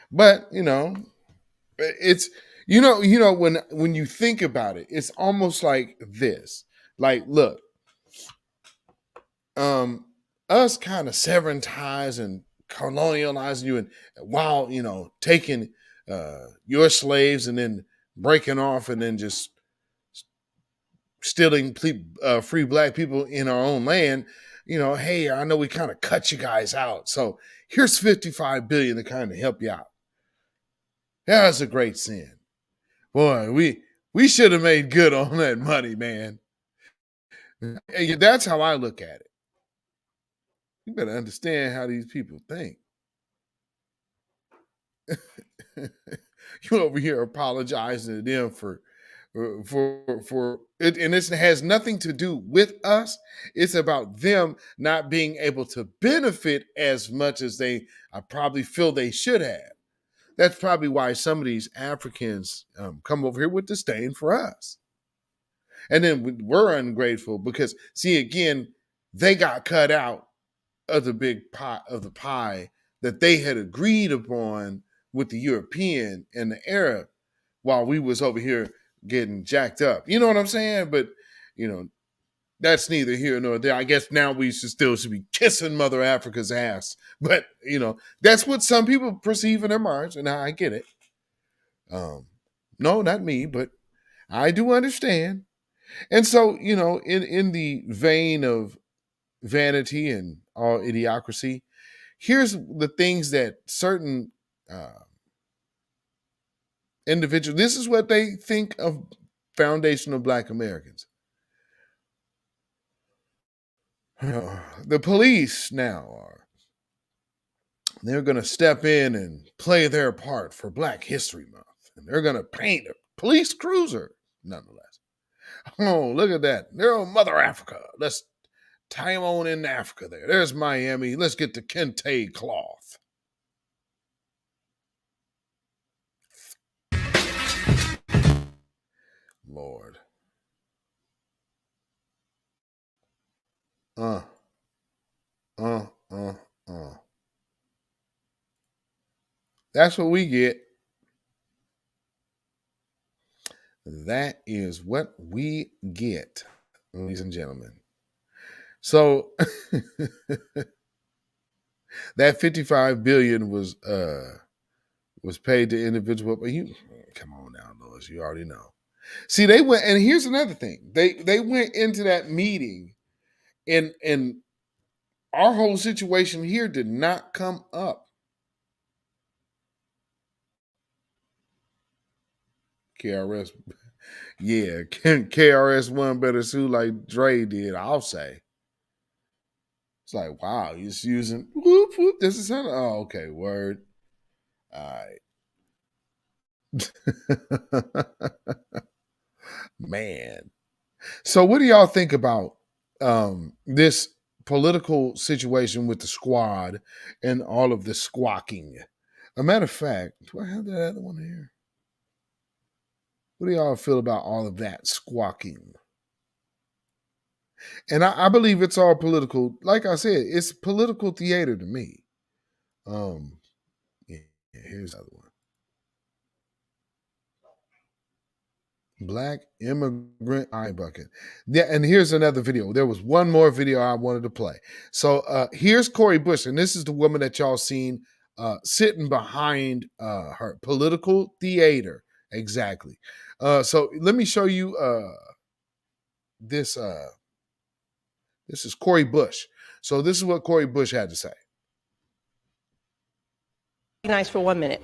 But, it's when you think about it, it's almost like this. Like, look, us kind of severing ties and colonializing you, and while taking your slaves and then breaking off and then just stealing free Black people in our own land. Hey, I know we kind of cut you guys out, so here's $55 billion to kind of help you out. That's a great sin. Boy, we should have made good on that money, man. That's how I look at it. You better understand how these people think. You over here apologizing to them for for it, and this has nothing to do with us. It's about them not being able to benefit as much as I probably feel they should have. That's probably why some of these Africans come over here with disdain for us. And then we're ungrateful because, see, again, they got cut out of the big pot of the pie that they had agreed upon with the European and the Arab, while we was over here getting jacked up. You know what I'm saying? But, that's neither here nor there. I guess now we should be kissing Mother Africa's ass. But, that's what some people perceive in their minds, and I get it. No, not me, but I do understand. And so, in the vein of vanity and all idiocracy, here's the things that certain individuals, this is what they think of foundational Black Americans. The police now they're going to step in and play their part for Black History Month. And they're going to paint a police cruiser, nonetheless. Oh, look at that. They're on Mother Africa. Let's tie them on in Africa there. There's Miami. Let's get the kente cloth. Lord. That's what we get. That is what we get, ladies and gentlemen. So that $55 billion was paid to individual. But you come on now, Lois. You already know. See, they went, and here's another thing. They went into that meeting, and our whole situation here did not come up. KRS, yeah, KRS One better sue like Dre did, I'll say. It's like, wow, he's using whoop whoop. This is how. Oh, okay, word. All right. Man. So what do y'all think about this political situation with the squad and all of the squawking? A matter of fact, do I have that other one here? What do y'all feel about all of that squawking? And I believe it's all political. Like I said, it's political theater to me. Yeah, here's the other one. Black immigrant eye bucket. Yeah, and here's another video. There was one more video I wanted to play. So here's Cori Bush, and this is the woman that y'all seen sitting behind her. Political theater, exactly. So let me show you this. This is Cori Bush. So this is what Cori Bush had to say. Nice for 1 minute.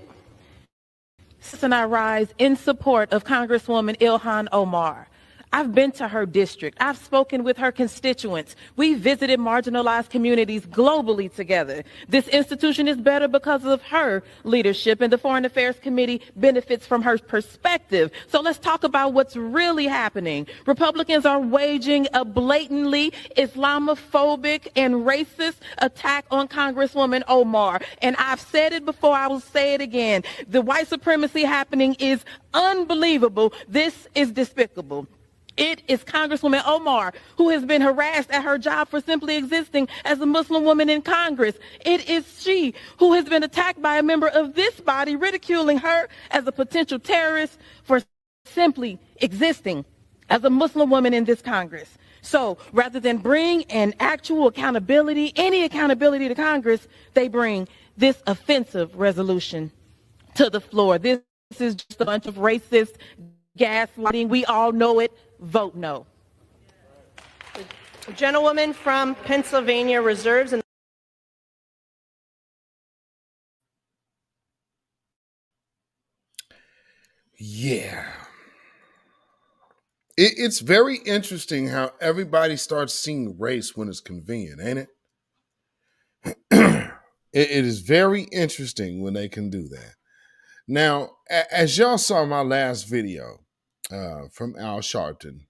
And I rise in support of Congresswoman Ilhan Omar. I've been to her district. I've spoken with her constituents. We visited marginalized communities globally together. This institution is better because of her leadership, and the Foreign Affairs Committee benefits from her perspective. So let's talk about what's really happening. Republicans are waging a blatantly Islamophobic and racist attack on Congresswoman Omar. And I've said it before, I will say it again. The white supremacy happening is unbelievable. This is despicable. It is Congresswoman Omar who has been harassed at her job for simply existing as a Muslim woman in Congress. It is she who has been attacked by a member of this body, ridiculing her as a potential terrorist for simply existing as a Muslim woman in this Congress. So rather than bring an actual accountability, any accountability to Congress, they bring this offensive resolution to the floor. This is just a bunch of racist gaslighting. We all know it. Vote no. The gentlewoman from Pennsylvania reserves. And yeah. It's very interesting how everybody starts seeing race when it's convenient, ain't it? It is very interesting when they can do that. Now, as y'all saw in my last video, from Al Sharpton.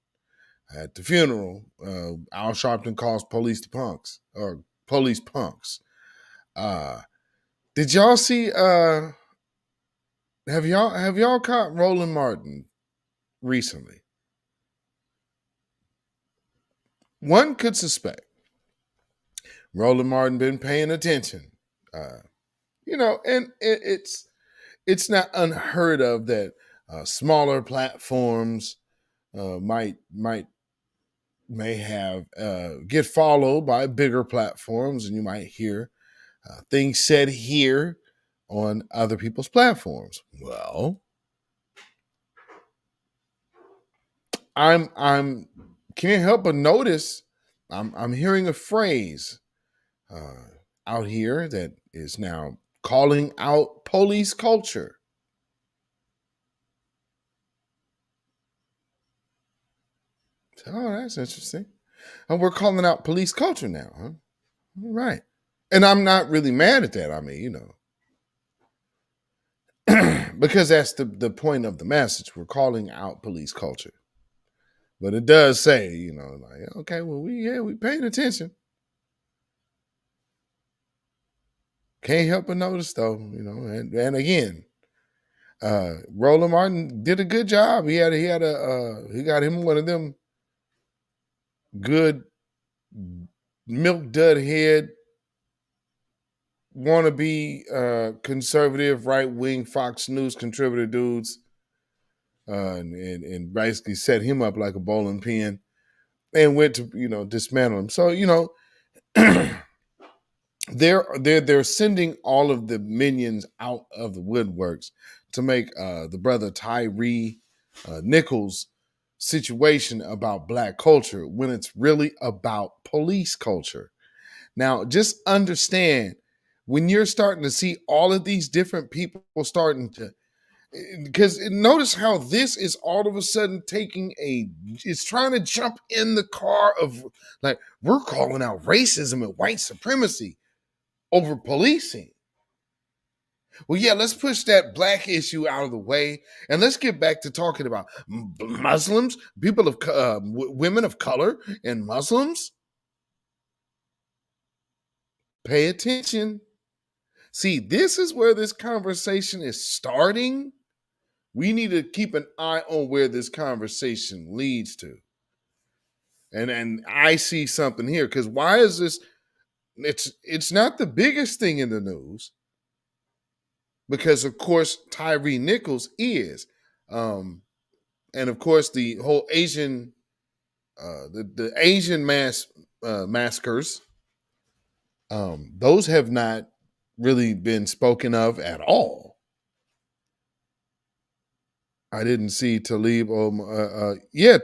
At the funeral, Al Sharpton calls police to punks or police punks. Did y'all see? Have y'all caught Roland Martin recently? One could suspect Roland Martin been paying attention. And it's not unheard of that smaller platforms may have get followed by bigger platforms, and you might hear things said here on other people's platforms. Well, I'm can't help but notice I'm hearing a phrase out here that is now calling out police culture. Oh, that's interesting. And we're calling out police culture now, huh? All right. And I'm not really mad at that. I mean, because that's the point of the message. We're calling out police culture. But it does say, like, okay, well, we paying attention. Can't help but notice, though, and again, Roland Martin did a good job. He got him one of them good milk dud head wannabe conservative right-wing Fox News contributor dudes, and basically set him up like a bowling pin and went to dismantle him. So they're sending all of the minions out of the woodworks to make the brother Tyree Nichols situation about Black culture when it's really about police culture. Now, just understand, when you're starting to see all of these different people starting to, because notice how this is all of a sudden it's trying to jump in the car of, like, we're calling out racism and white supremacy over policing. Well, yeah, let's push that Black issue out of the way, and let's get back to talking about Muslims, people of women of color, and Muslims. Pay attention. See, this is where this conversation is starting. We need to keep an eye on where this conversation leads to. And I see something here, because why is this? It's not the biggest thing in the news, because of course Tyree Nichols is, and of course the whole Asian, the Asian massacres, those have not really been spoken of at all. I didn't see Talib. Yeah.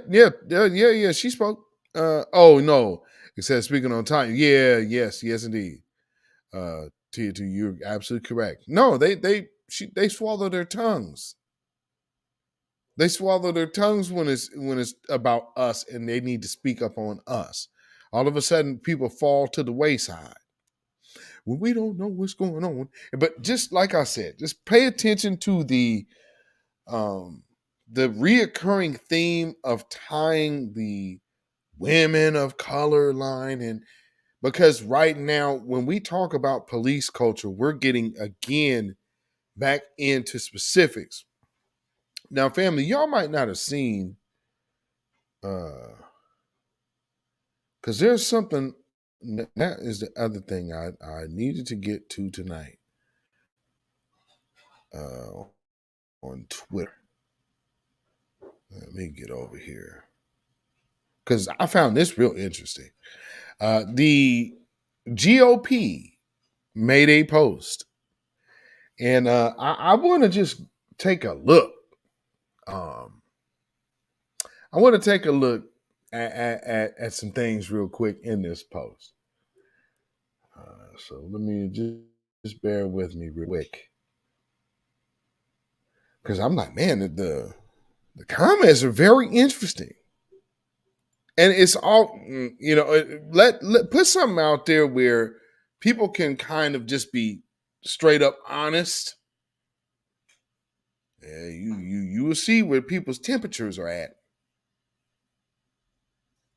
She spoke. Oh no, it says speaking on time. Yes, indeed. You're absolutely correct. No, they swallow their tongues. They swallow their tongues when it's about us, and they need to speak up on us. All of a sudden, people fall to the wayside. Well, we don't know what's going on. But just like I said, just pay attention to the reoccurring theme of tying the women of color line, and because right now when we talk about police culture, we're getting again back into specifics. Now, family, y'all might not have seen, because there's something that is the other thing I needed to get to tonight on Twitter. Let me get over here, because I found this real interesting. The GOP made a post, and I want to just take a look. I want to take a look at some things real quick in this post. So let me just bear with me real quick, because I'm like, man, the comments are very interesting. And it's all, let put something out there where people can kind of just be straight up honest. Yeah, you will see where people's temperatures are at.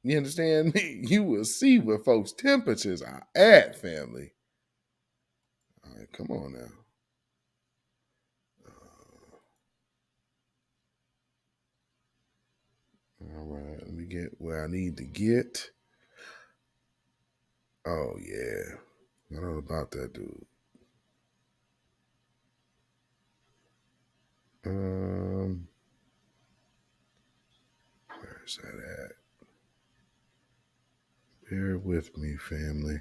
You understand me? You will see where folks' temperatures are at, family. All right, come on now. All right, let me get where I need to get. Oh yeah, I don't know about that dude. Where's that at? Bear with me, family.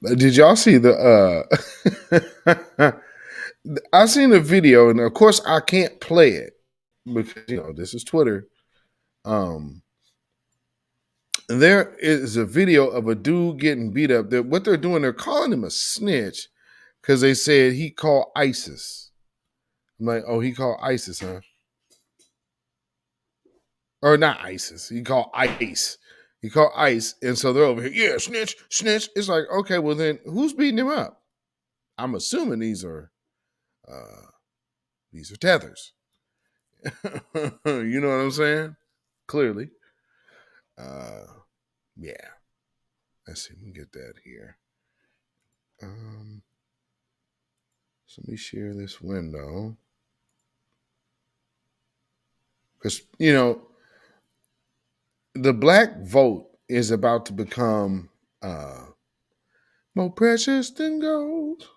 Did y'all see the I seen a video, and of course I can't play it because this is Twitter. There is a video of a dude getting beat up. What they're doing, they're calling him a snitch because they said he called ISIS. I'm like, oh, he called ISIS, huh? Or not ISIS. He called ICE. He called ICE, and so they're over here. Yeah, snitch, snitch. It's like, okay, well then, who's beating him up? I'm assuming these are tethers. You know what I'm saying? Clearly. Yeah. Let's see. Let me get that here. So let me share this window. Because, the black vote is about to become more precious than gold.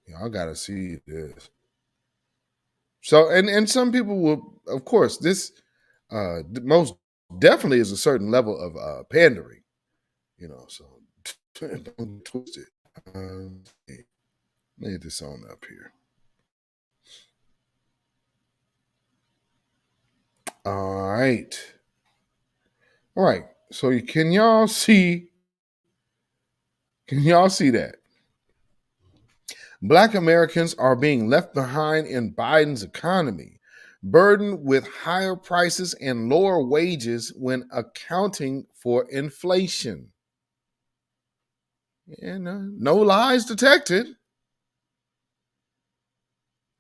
Y'all got to see this. So, and some people will, of course, this most definitely is a certain level of pandering, so don't twist it. Lay this on up here. All right. All right. So can y'all see that? Black Americans are being left behind in Biden's economy, burdened with higher prices and lower wages when accounting for inflation. And no lies detected.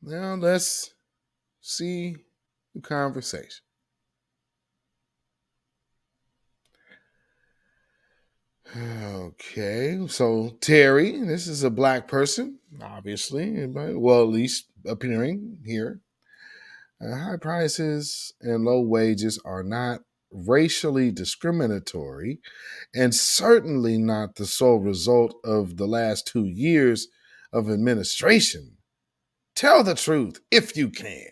Now let's see the conversation. Okay, so Terry, this is a black person, obviously, well, at least appearing here. High prices and low wages are not racially discriminatory and certainly not the sole result of the last 2 years of administration. Tell the truth if you can.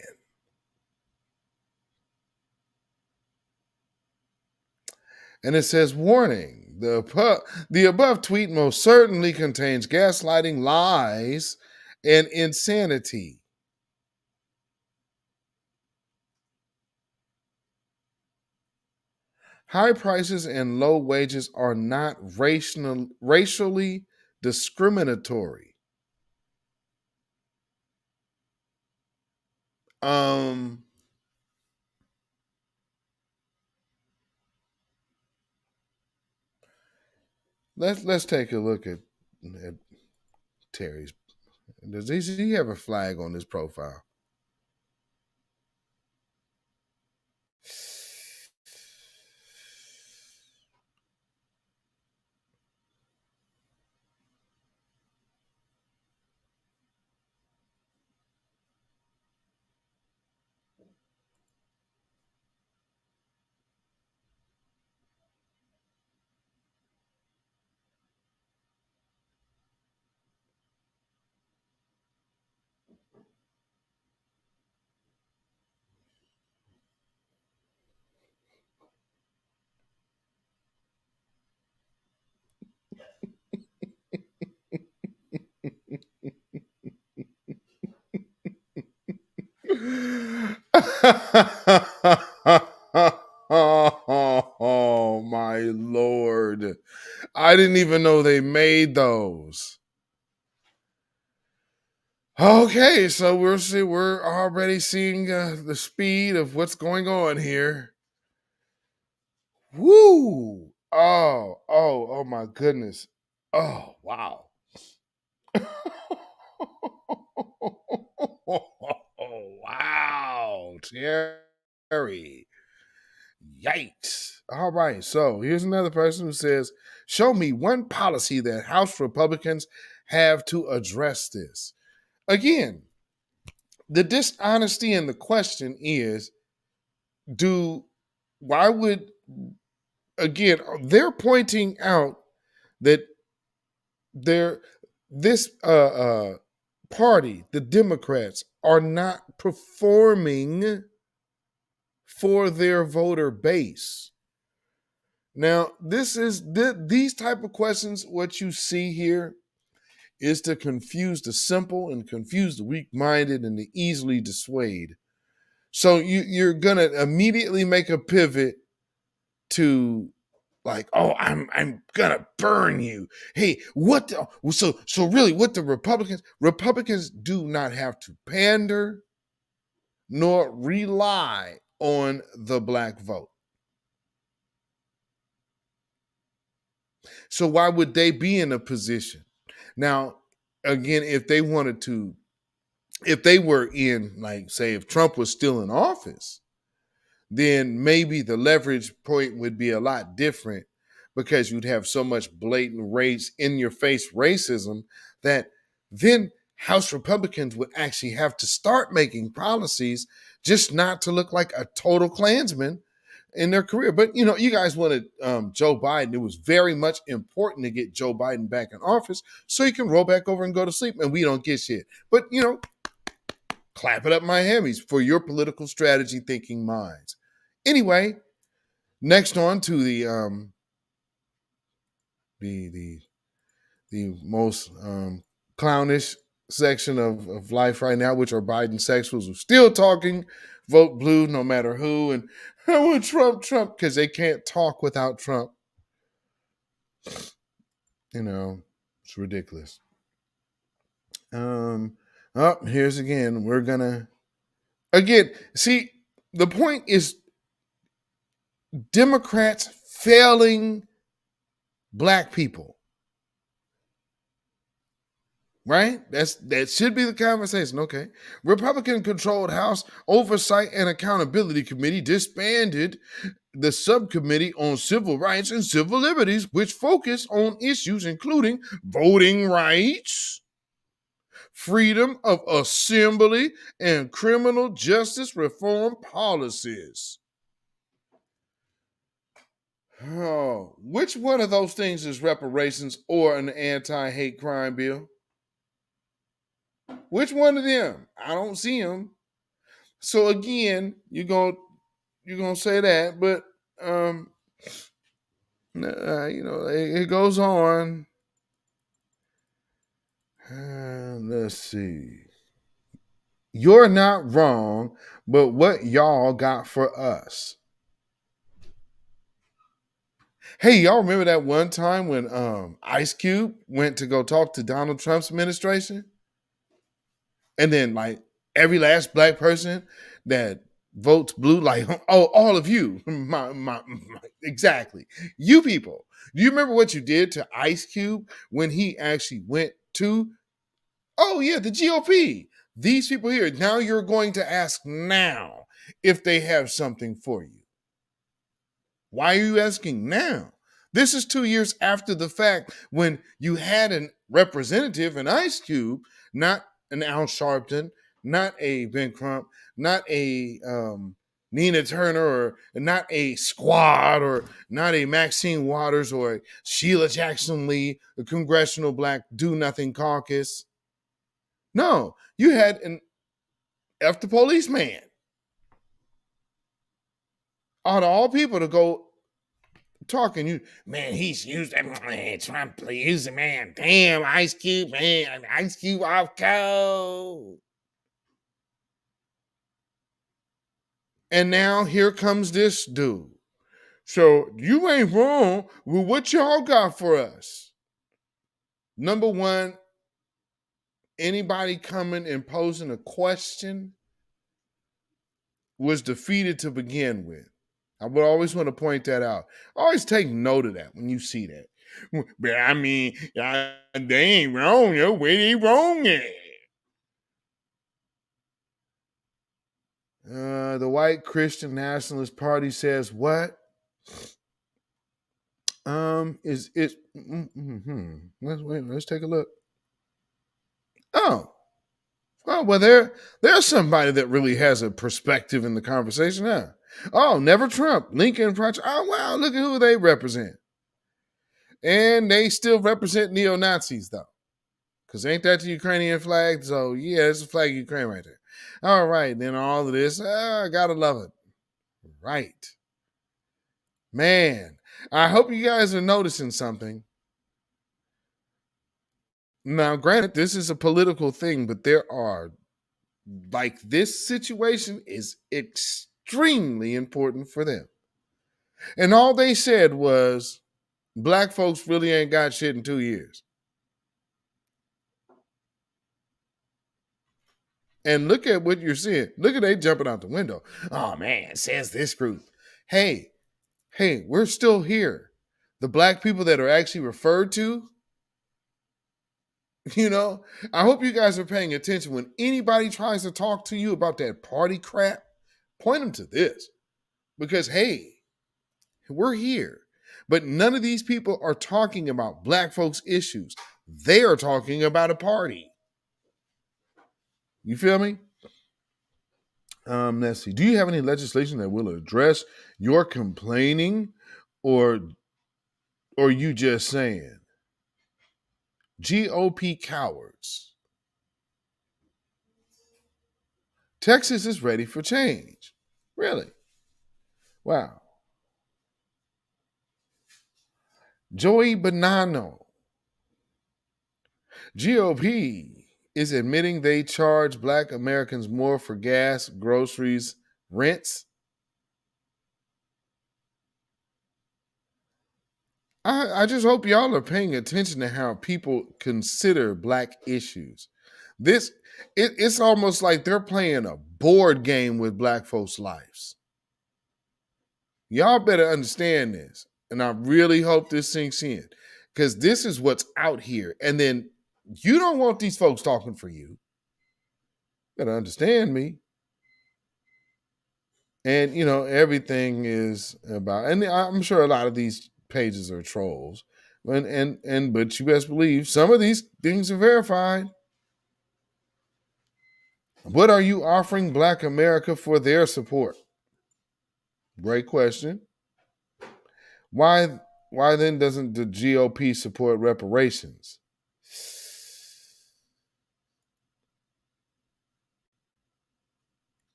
And it says, warning, the above tweet most certainly contains gaslighting, lies, and insanity. High prices and low wages are not racially discriminatory. Let's take a look at Terry's. Does he have a flag on his profile? Oh my Lord. I didn't even know they made those. Okay, so we're already seeing the speed of what's going on here. Woo! Oh my goodness. Oh, wow. Terry. Yikes. All right. So here's another person who says, show me one policy that House Republicans have to address this. Again, the dishonesty in the question is, why would, again, they're pointing out that this party, the Democrats, are not performing for their voter base. Now, these type of questions, what you see here is to confuse the simple and confuse the weak-minded and to easily dissuade. So you're going to immediately make a pivot to like, oh, I'm gonna burn you. Hey, so really what the Republicans do not have to pander nor rely on the black vote. So why would they be in a position? Now, again, if they were in, like, say, if Trump was still in office, then maybe the leverage point would be a lot different because you'd have so much blatant race in your face racism that then House Republicans would actually have to start making policies just not to look like a total Klansman in their career. But, you guys wanted Joe Biden. It was very much important to get Joe Biden back in office so he can roll back over and go to sleep and we don't get shit. But, clap it up my hammies for your political strategy thinking minds. Anyway, next on to the most clownish section of life right now, which are Biden sexuals who still talking, vote blue no matter who, and I want Trump, because they can't talk without Trump. It's ridiculous. Here's again. We're gonna see, the point is Democrats failing black people. Right? That should be the conversation. Okay. Republican-controlled House Oversight and Accountability Committee disbanded the subcommittee on civil rights and civil liberties, which focus on issues including voting rights, freedom of assembly, and criminal justice reform policies. Oh, which one of those things is reparations or an anti-hate crime bill? Which one of them? I don't see them. So again, you're gonna say that, but it goes on. Let's see. You're not wrong, but what y'all got for us? Hey, y'all remember that one time when Ice Cube went to go talk to Donald Trump's administration? And then, like, every last black person that votes blue, like, oh, all of you, exactly, you people. Do you remember what you did to Ice Cube when he actually went to, the GOP? These people here, now you're going to ask now if they have something for you. Why are you asking now? This is 2 years after the fact when you had a representative, an Ice Cube, not an Al Sharpton, not a Ben Crump, not a Nina Turner, or not a Squad, or not a Maxine Waters, or Sheila Jackson Lee, the Congressional Black Do-Nothing Caucus. No, you had an F the police man. Out of all people to go talking, he's used, Trump used, man, damn, Ice Cube, man, Ice Cube off code. And now here comes this dude. So you ain't wrong with what y'all got for us. Number one, anybody coming and posing a question was defeated to begin with. I would always want to point that out. Always take note of that when you see that. But I mean, they ain't wrong. Where they wrong at? The White Christian Nationalist Party says what? Let's take a look. Oh, well, there's somebody that really has a perspective in the conversation, huh? Oh, never Trump, Lincoln Project. Oh, wow, look at who they represent. And they still represent neo-Nazis, though. Because ain't that the Ukrainian flag? So, yeah, it's a flag of Ukraine right there. All right, then all of this, I gotta love it. Right. Man, I hope you guys are noticing something. Now, granted, this is a political thing, but there are, like, this situation is extremely important for them. And all they said was, black folks really ain't got shit in 2 years. And look at what you're seeing. Look at they jumping out the window. Oh, man, says this group. Hey, we're still here. The black people that are actually referred to, I hope you guys are paying attention. When anybody tries to talk to you about that party crap, point them to this. Because, hey, we're here. But none of these people are talking about black folks' issues. They are talking about a party. You feel me? Let's see. Do you have any legislation that will address your complaining, or you just saying? GOP cowards. Texas is ready for change. Really? Wow. Joey Bonanno. GOP is admitting they charge black Americans more for gas, groceries, rents. I just hope y'all are paying attention to how people consider black issues. It's almost like they're playing a board game with black folks' lives. Y'all better understand this. And I really hope this sinks in, because this is what's out here. And then you don't want these folks talking for you. Better understand me. And, everything is about, and I'm sure a lot of these pages are trolls. But you best believe some of these things are verified. What are you offering Black America for their support? Great question. Why then doesn't the GOP support reparations?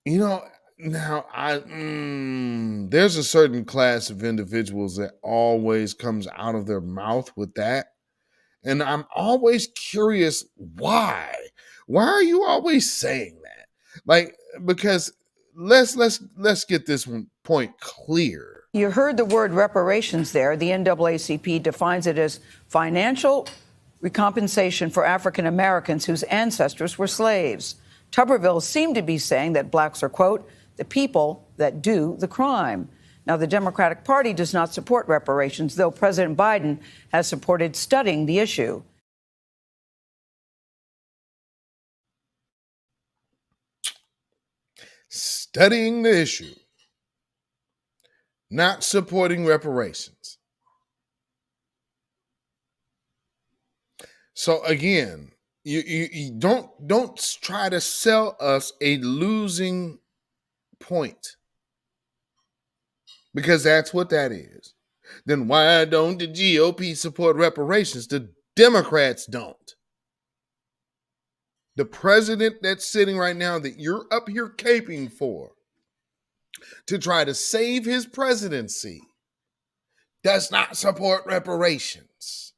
Now there's a certain class of individuals that always comes out of their mouth with that. And I'm always curious why. Why are you always saying that? Like, because let's get this one point clear. You heard the word reparations there. The NAACP defines it as financial recompensation for African Americans whose ancestors were slaves. Tuberville seemed to be saying that blacks are, quote, the people that do the crime. Now, the Democratic Party does not support reparations, though President Biden has supported studying the issue. Studying the issue, not supporting reparations. So again, you don't try to sell us a losing point, because that's what that is. Then why don't the GOP support reparations? The Democrats don't. The president that's sitting right now that you're up here caping for to try to save his presidency does not support reparations.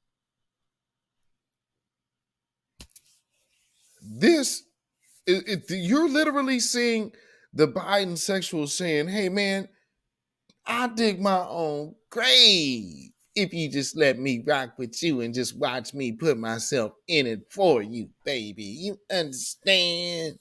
You're literally seeing the Biden sexual saying, hey man, I dig my own grave if you just let me rock with you and just watch me put myself in it for you, baby. You understand?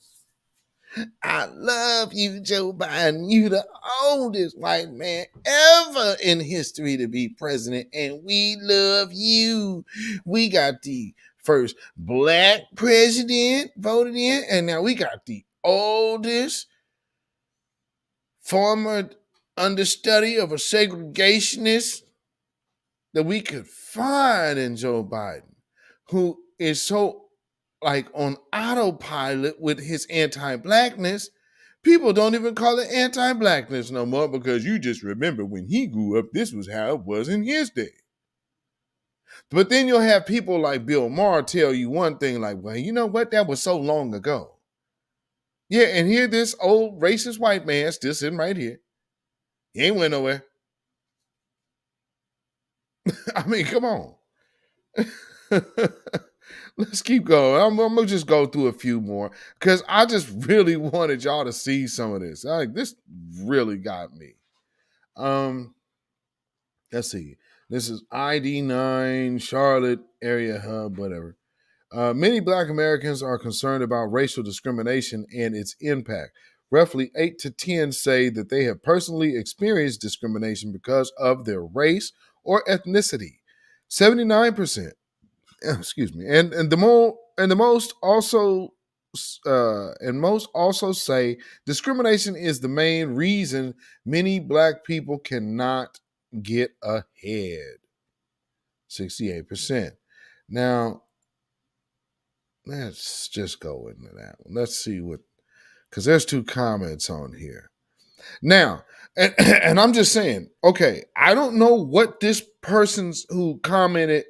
I love you, Joe Biden. You the oldest white man ever in history to be president, and we love you. We got the first black president voted in, and now we got the oldest former understudy of a segregationist that we could find in Joe Biden, who is so like on autopilot with his anti-blackness. People don't even call it anti-blackness no more because you just remember when he grew up, this was how it was in his day. But then you'll have people like Bill Maher tell you one thing like, well, you know what? That was so long ago. Yeah, and here this old racist white man still sitting right here. He ain't went nowhere. I mean, come on. Let's keep going. I'm gonna just go through a few more because I just really wanted y'all to see some of this. Like this really got me. Let's see. This is ID9 Charlotte area hub, whatever. Many Black Americans are concerned about racial discrimination and its impact. Roughly 8 to 10 say that they have personally experienced discrimination because of their race or ethnicity. 79%. Excuse me. Most also say discrimination is the main reason many Black people cannot get ahead. 68%. Now, let's just go into that one. Let's see what, because there's 2 comments on here. Now, and I'm just saying, okay, I don't know what this person's who commented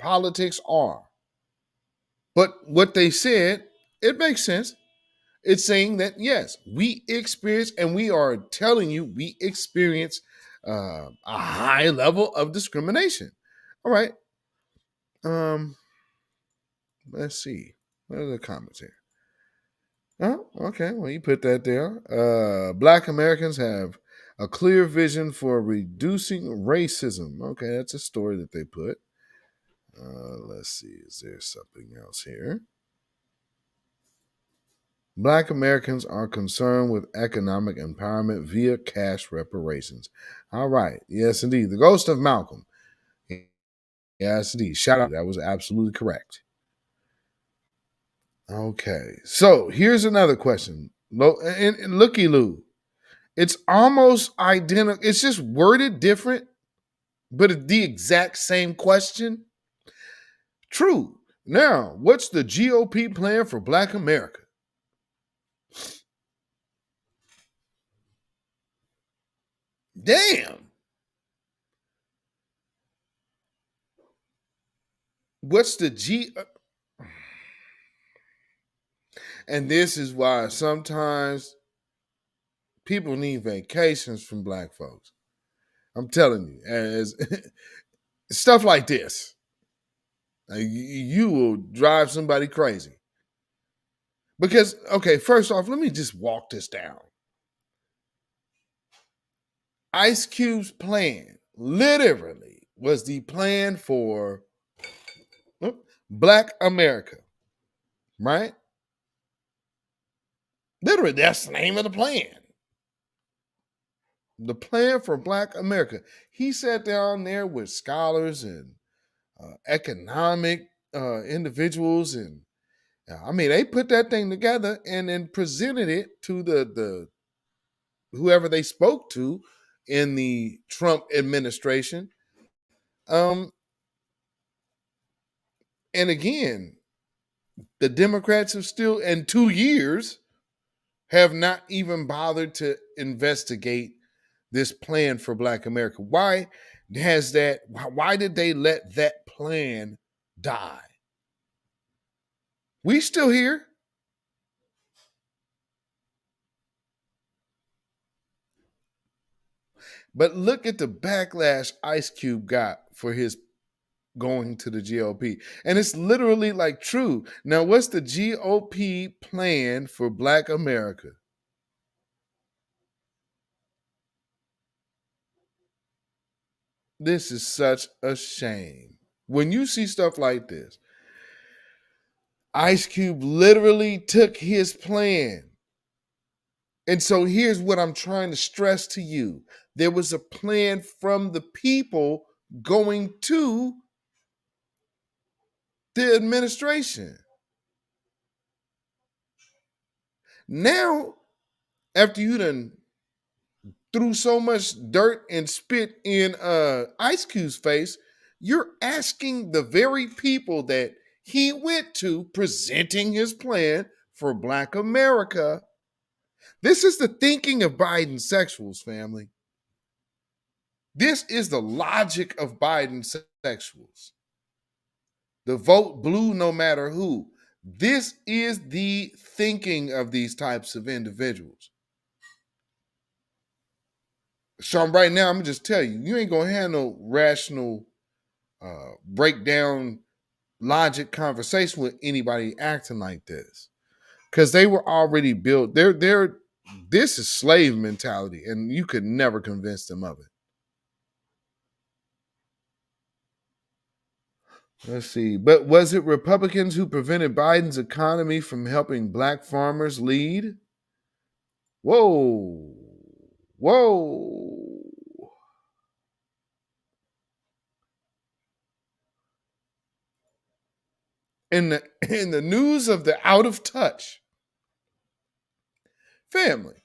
politics are, but what they said, it makes sense. It's saying that, yes, we experience, and we are telling you, we experience a high level of discrimination. All right. Let's see. What are the comments here? Oh, okay. Well, you put that there. Black Americans have a clear vision for reducing racism. Okay, that's a story that they put. Let's see. Is there something else here? Black Americans are concerned with economic empowerment via cash reparations. All right. Yes, indeed. The ghost of Malcolm. Yes, indeed. Shout out. That was absolutely correct. Okay. So here's another question. And looky loo. It's almost identical. It's just worded different, but it's the exact same question. True. Now, what's the GOP plan for Black America? Damn. What's the G? And this is why sometimes people need vacations from Black folks. I'm telling you, as stuff like this, you will drive somebody crazy. Because, okay, first off, let me just walk this down. Ice Cube's plan literally was the plan for Black America, right? Literally, that's the name of the plan. The plan for Black America. He sat down there with scholars and economic individuals, and I mean, they put that thing together and then presented it to the whoever they spoke to in the Trump administration. And again, the Democrats have still, in 2 years, have not even bothered to investigate this plan for Black America. Why did they let that plan die? We still here. But look at the backlash Ice Cube got for his going to the GOP. And it's literally like true. Now, what's the GOP plan for Black America? This is such a shame. When you see stuff like this, Ice Cube literally took his plan. And so here's what I'm trying to stress to you. There was a plan from the people going to the administration. Now, after you done threw so much dirt and spit in Ice Cube's face, you're asking the very people that he went to presenting his plan for Black America. This is the thinking of Biden sexuals, family. This is the logic of Biden sexuals. The vote blue no matter who. This is the thinking of these types of individuals. So right now, I'm going to just tell you, you ain't going to have no rational breakdown logic conversation with anybody acting like this. Because they were already built. This is slave mentality, and you could never convince them of it. Let's see. But was it Republicans who prevented Biden's economy from helping Black farmers lead? Whoa. Whoa. In the news of the out of touch family.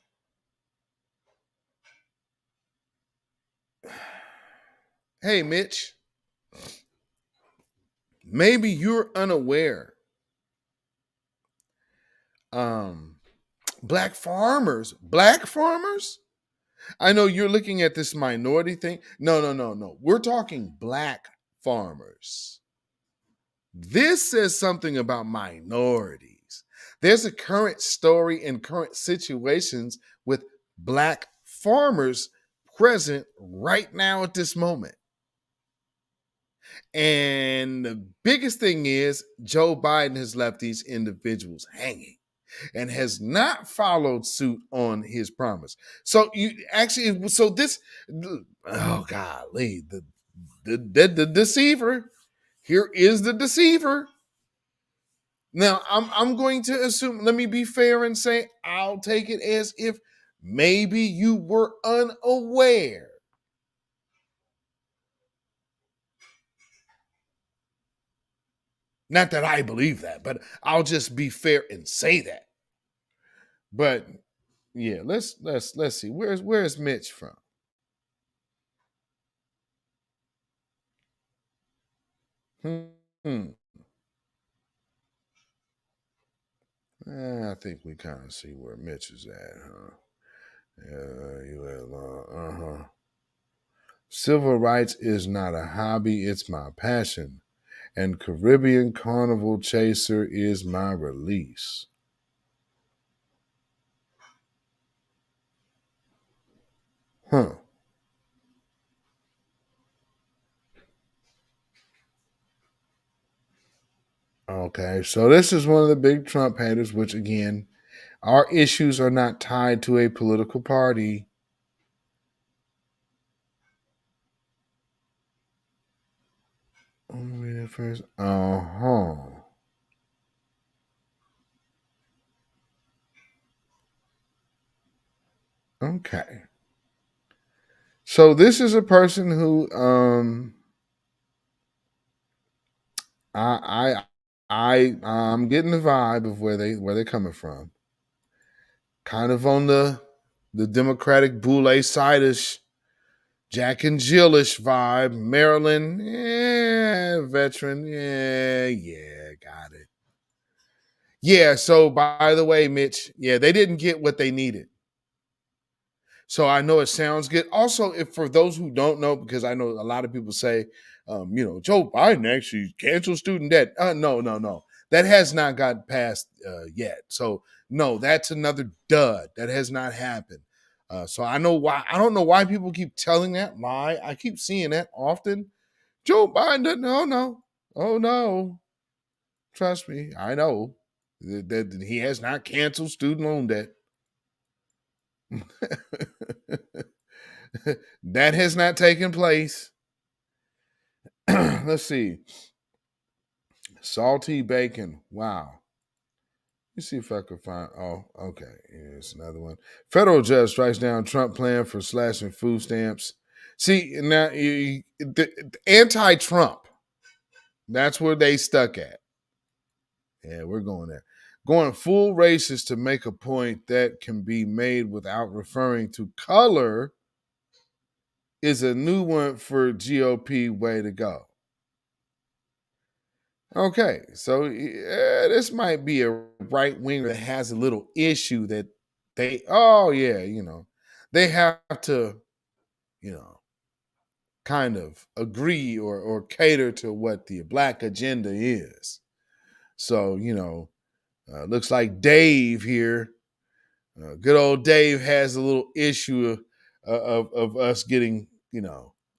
Hey, Mitch. Maybe you're unaware. Black farmers. I know you're looking at this minority thing. No. We're talking Black farmers. This says something about minorities. There's a current story and current situations with Black farmers present right now at this moment. And the biggest thing is Joe Biden has left these individuals hanging and has not followed suit on his promise. So oh golly, the deceiver. Here is the deceiver. Now I'm going to assume, let me be fair and say I'll take it as if maybe you were unaware. Not that I believe that, but I'll just be fair and say that. But yeah, let's see. Where's Mitch from? I think we kind of see where Mitch is at, huh? Civil rights is not a hobby, it's my passion. And Caribbean Carnival Chaser is my release. Huh. Okay, so this is one of the big Trump haters, which again, our issues are not tied to a political party. Let me read it first. Okay. So this is a person who I'm getting the vibe of where they're coming from. Kind of on the Democratic Boule-sidish, Jack and Jill-ish vibe. Maryland, veteran, got it. Yeah, so by the way, Mitch, they didn't get what they needed. So I know it sounds good. Also, if for those who don't know, because I know a lot of people say, Joe Biden actually canceled student debt. No. That has not got passed yet. So no, that's another dud. That has not happened. So I know why. I don't know why people keep telling that lie. I keep seeing that often. Joe Biden doesn't. Oh no. Trust me, I know that he has not canceled student loan debt. That has not taken place. Let's see. Salty bacon. Wow. Let me see if I can find. Oh, okay. Here's another one. Federal judge strikes down Trump plan for slashing food stamps. See, now the anti-Trump. That's where they stuck at. Yeah, we're going there. Going full racist to make a point that can be made without referring to color is a new one for GOP way to go. Okay, so this might be a right winger that has a little issue that they they have to, kind of agree or cater to what the black agenda is. So, looks like Dave here, good old Dave, has a little issue of us getting,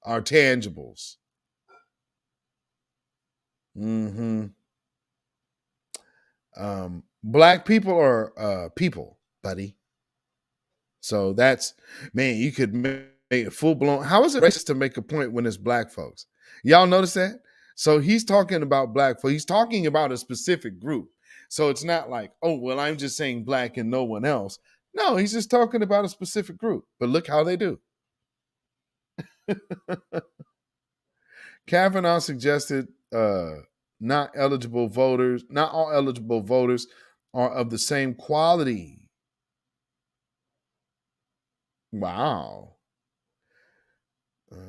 our tangibles. Black people are people, buddy. So that's, man, you could make a full blown. How is it racist to make a point when it's black folks? Y'all notice that? So he's talking about black folks. He's talking about a specific group. So it's not like, oh, well, I'm just saying black and no one else. No, he's just talking about a specific group. But look how they do. Kavanaugh suggested not all eligible voters are of the same quality. Wow. Okay.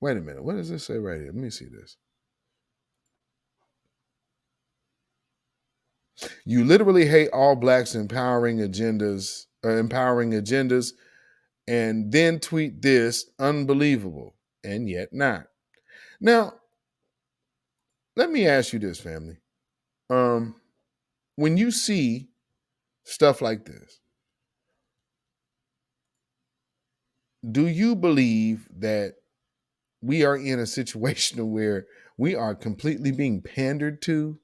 Wait a minute. What does this say right here? Let me see this. You literally hate all blacks empowering agendas, and then tweet this, unbelievable, and yet not. Now, let me ask you this, family. When you see stuff like this, do you believe that we are in a situation where we are completely being pandered to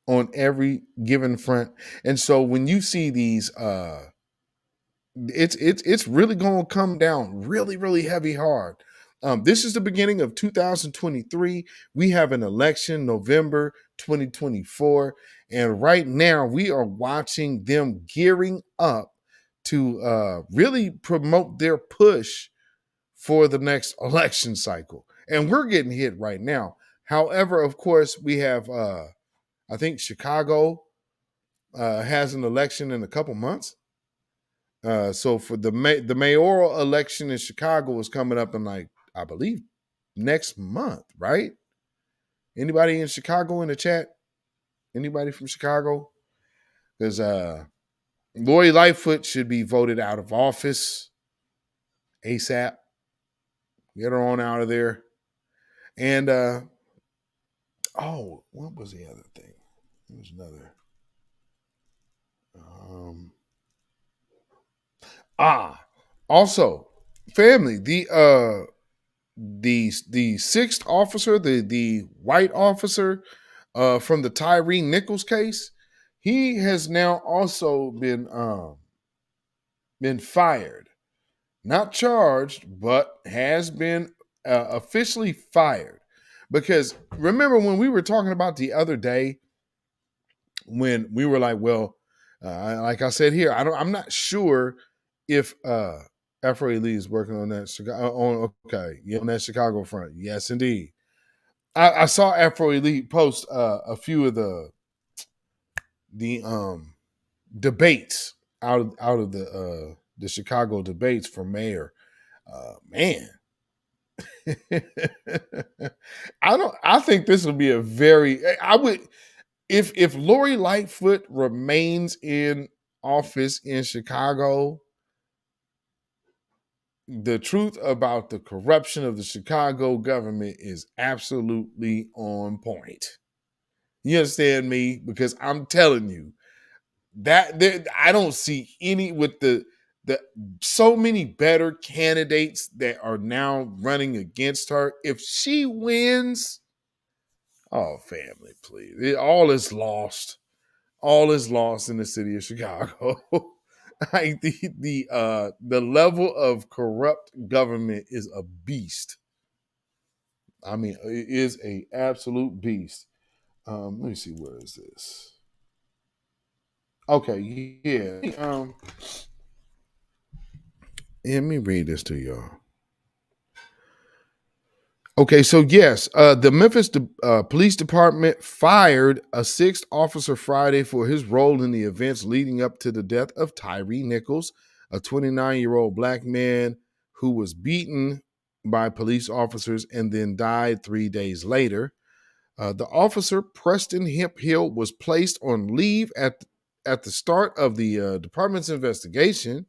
on every given front? And so when you see these, it's really going to come down really, really heavy hard. This is the beginning of 2023. We have an election, November 2024. And right now we are watching them gearing up to really promote their push for the next election cycle. And we're getting hit right now. However, of course, we have, I think Chicago has an election in a couple months. So for the mayoral election in Chicago is coming up in, like, I believe, next month, right? Anybody in Chicago in the chat? Anybody from Chicago? Because Lori Lightfoot should be voted out of office ASAP. Get her on out of there. And what was the other thing? There was another. Also, family, the sixth officer, the white officer from the Tyree Nichols case, he has now also been fired. Not charged, but has been officially fired. Because remember when we were talking about the other day, when we were like, well, like I said here, I'm not sure if Afro Lee is working on that on that Chicago front. Yes, indeed. I saw Afro Elite post a few of the debates out of the Chicago debates for mayor. Man, I think this will be a very. I would if Lori Lightfoot remains in office in Chicago. The truth about the corruption of the Chicago government is absolutely on point. You understand me? Because I'm telling you that I don't see any with the so many better candidates that are now running against her. If she wins, oh, family, please. All is lost. All is lost in the city of Chicago. Like the level of corrupt government is a beast. I mean, it is a absolute beast. Let me see, where is this? Okay, yeah. Let me read this to y'all. Okay, so yes, the Memphis Police Department fired a sixth officer Friday for his role in the events leading up to the death of Tyree Nichols, a 29-year-old black man who was beaten by police officers and then died 3 days later. The officer, Preston Hemphill, was placed on leave at the start of the department's investigation.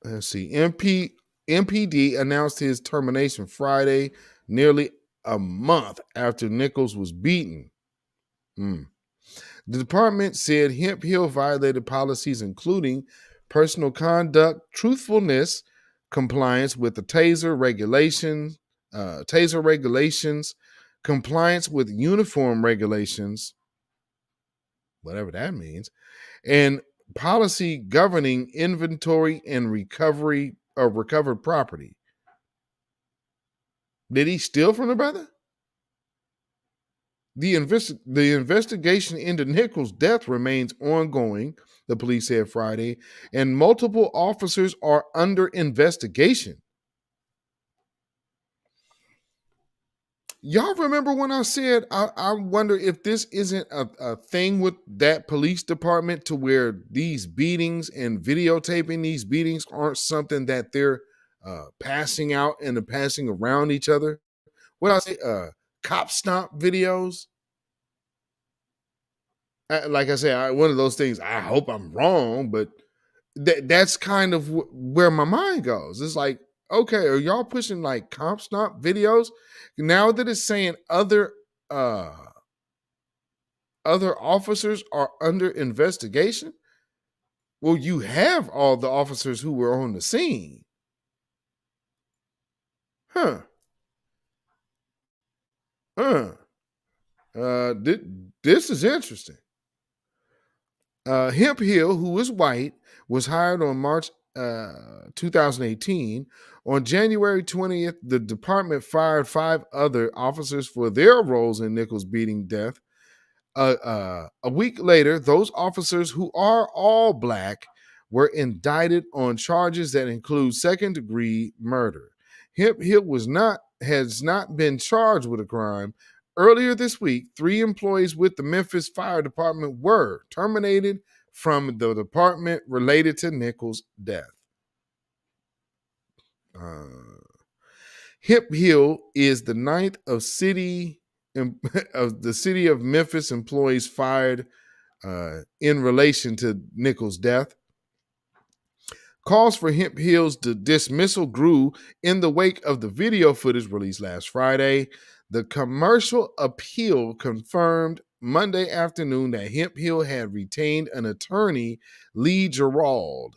Let's see. MPD announced his termination Friday, nearly a month after Nichols was beaten. The department said Hemphill violated policies including personal conduct, truthfulness, compliance with the taser regulations, compliance with uniform regulations, whatever that means, and policy governing inventory and recovery of recovered property. Did he steal from the brother? The investigation into Nichols' death remains ongoing, the police said Friday, and multiple officers are under investigation. Y'all remember when I said I wonder if this isn't a thing with that police department to where these beatings and videotaping these beatings aren't something that they're passing out and passing around each other? What I say, cop stomp videos? Like I said, one of those things, I hope I'm wrong, but that's kind of where my mind goes. It's like, okay, are y'all pushing like comp stomp videos? Now that it's saying other officers are under investigation, well, you have all the officers who were on the scene. This is interesting. Hemphill, who is white, was hired on March 2018. On January 20th, the department fired 5 other officers for their roles in Nichols' beating death. A week later, those officers, who are all black, were indicted on charges that include second-degree murder. Hemphill has not been charged with a crime. Earlier this week, 3 employees with the Memphis Fire Department were terminated from the department related to Nichols' death. Hemphill is the 9th of the city of Memphis employees fired in relation to Nichols' death. Calls for Hemphill's dismissal grew in the wake of the video footage released last Friday. The commercial appeal confirmed Monday afternoon that Hemphill had retained an attorney, Lee Gerald.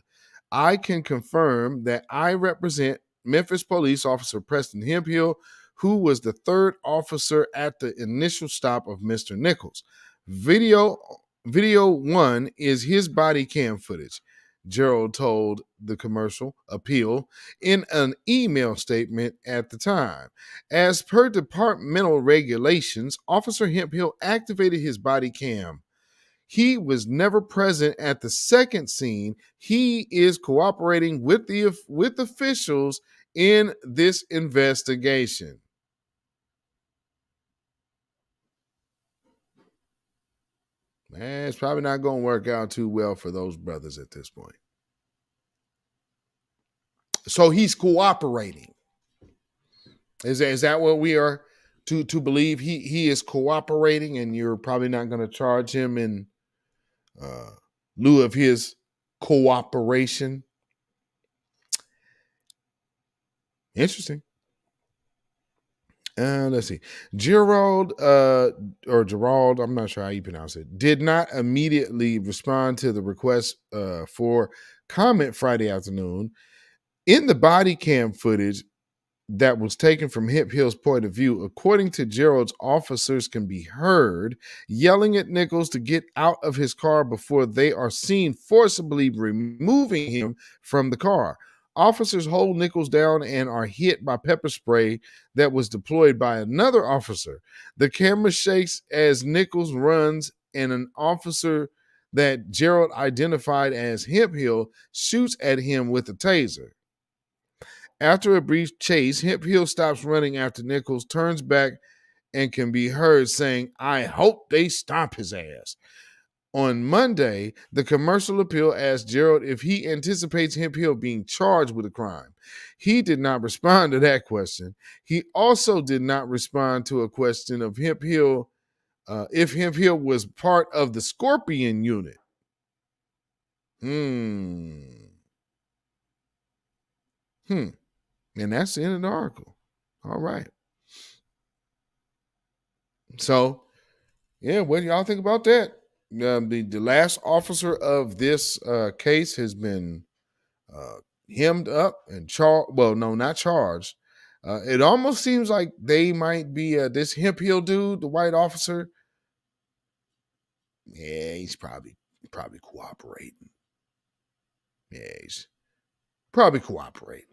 I can confirm that I represent Memphis police officer Preston Hemphill, who was the 3rd officer at the initial stop of Mr. Nichols. Video 1 is his body cam footage, Gerald told the commercial appeal in an email statement at the time. As per departmental regulations, Officer Hemphill activated his body cam. He was never present at the second scene. He is cooperating with officials in this investigation. Man, it's probably not going to work out too well for those brothers at this point. So he's cooperating. Is that what we are to believe? He is cooperating, and you're probably not going to charge him in lieu of his cooperation. Interesting. Let's see. Gerald, I'm not sure how you pronounce it, did not immediately respond to the request for comment Friday afternoon. In the body cam footage that was taken from Hemphill's point of view, according to Gerald's, officers can be heard yelling at Nichols to get out of his car before they are seen forcibly removing him from the car. Officers hold Nichols down and are hit by pepper spray that was deployed by another officer. The camera shakes as Nichols runs, and an officer that Gerald identified as Hemphill shoots at him with a taser. After a brief chase, Hemp Hill stops running after Nichols, turns back, and can be heard saying, "I hope they stomp his ass." On Monday, the commercial appeal asked Gerald if he anticipates Hemp Hill being charged with a crime. He did not respond to that question. He also did not respond to a question of Hemp Hill, if Hemp Hill was part of the Scorpion unit. And that's the end of the article. All right. So, yeah, what do y'all think about that? The last officer of this case has been hemmed up and charged. Well, no, not charged. It almost seems like they might be this Hemp Hill dude, the white officer. Yeah, he's probably cooperating. Yeah, he's probably cooperating.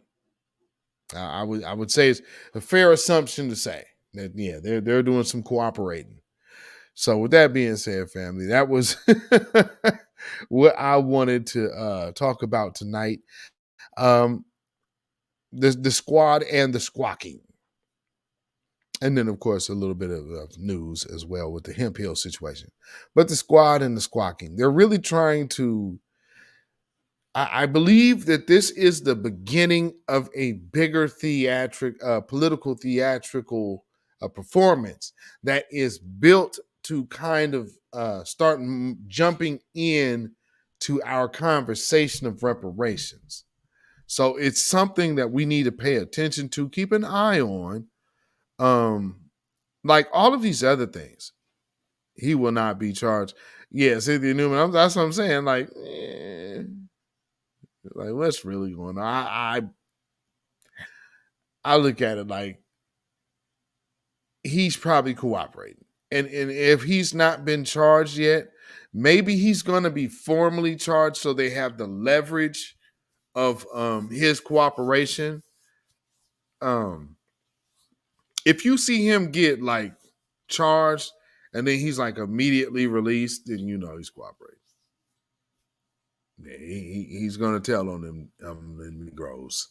I would say it's a fair assumption to say that they're doing some cooperating. So with that being said, family, that was what I wanted to talk about tonight. The squad and the squawking. And then, of course, a little bit of news as well with the Hemp Hill situation. But the squad and the squawking, they're really trying to, I believe that this is the beginning of a bigger political theatrical performance that is built to kind of start jumping in to our conversation of reparations. So it's something that we need to pay attention to, keep an eye on. Like all of these other things, he will not be charged. Yeah, Cynthia Newman, that's what I'm saying. Like what's really going on? I look at it like he's probably cooperating. And if he's not been charged yet, maybe he's going to be formally charged so they have the leverage of his cooperation. If you see him get like charged and then he's like immediately released, then you know he's cooperating. Yeah, he's going to tell on them Negroes.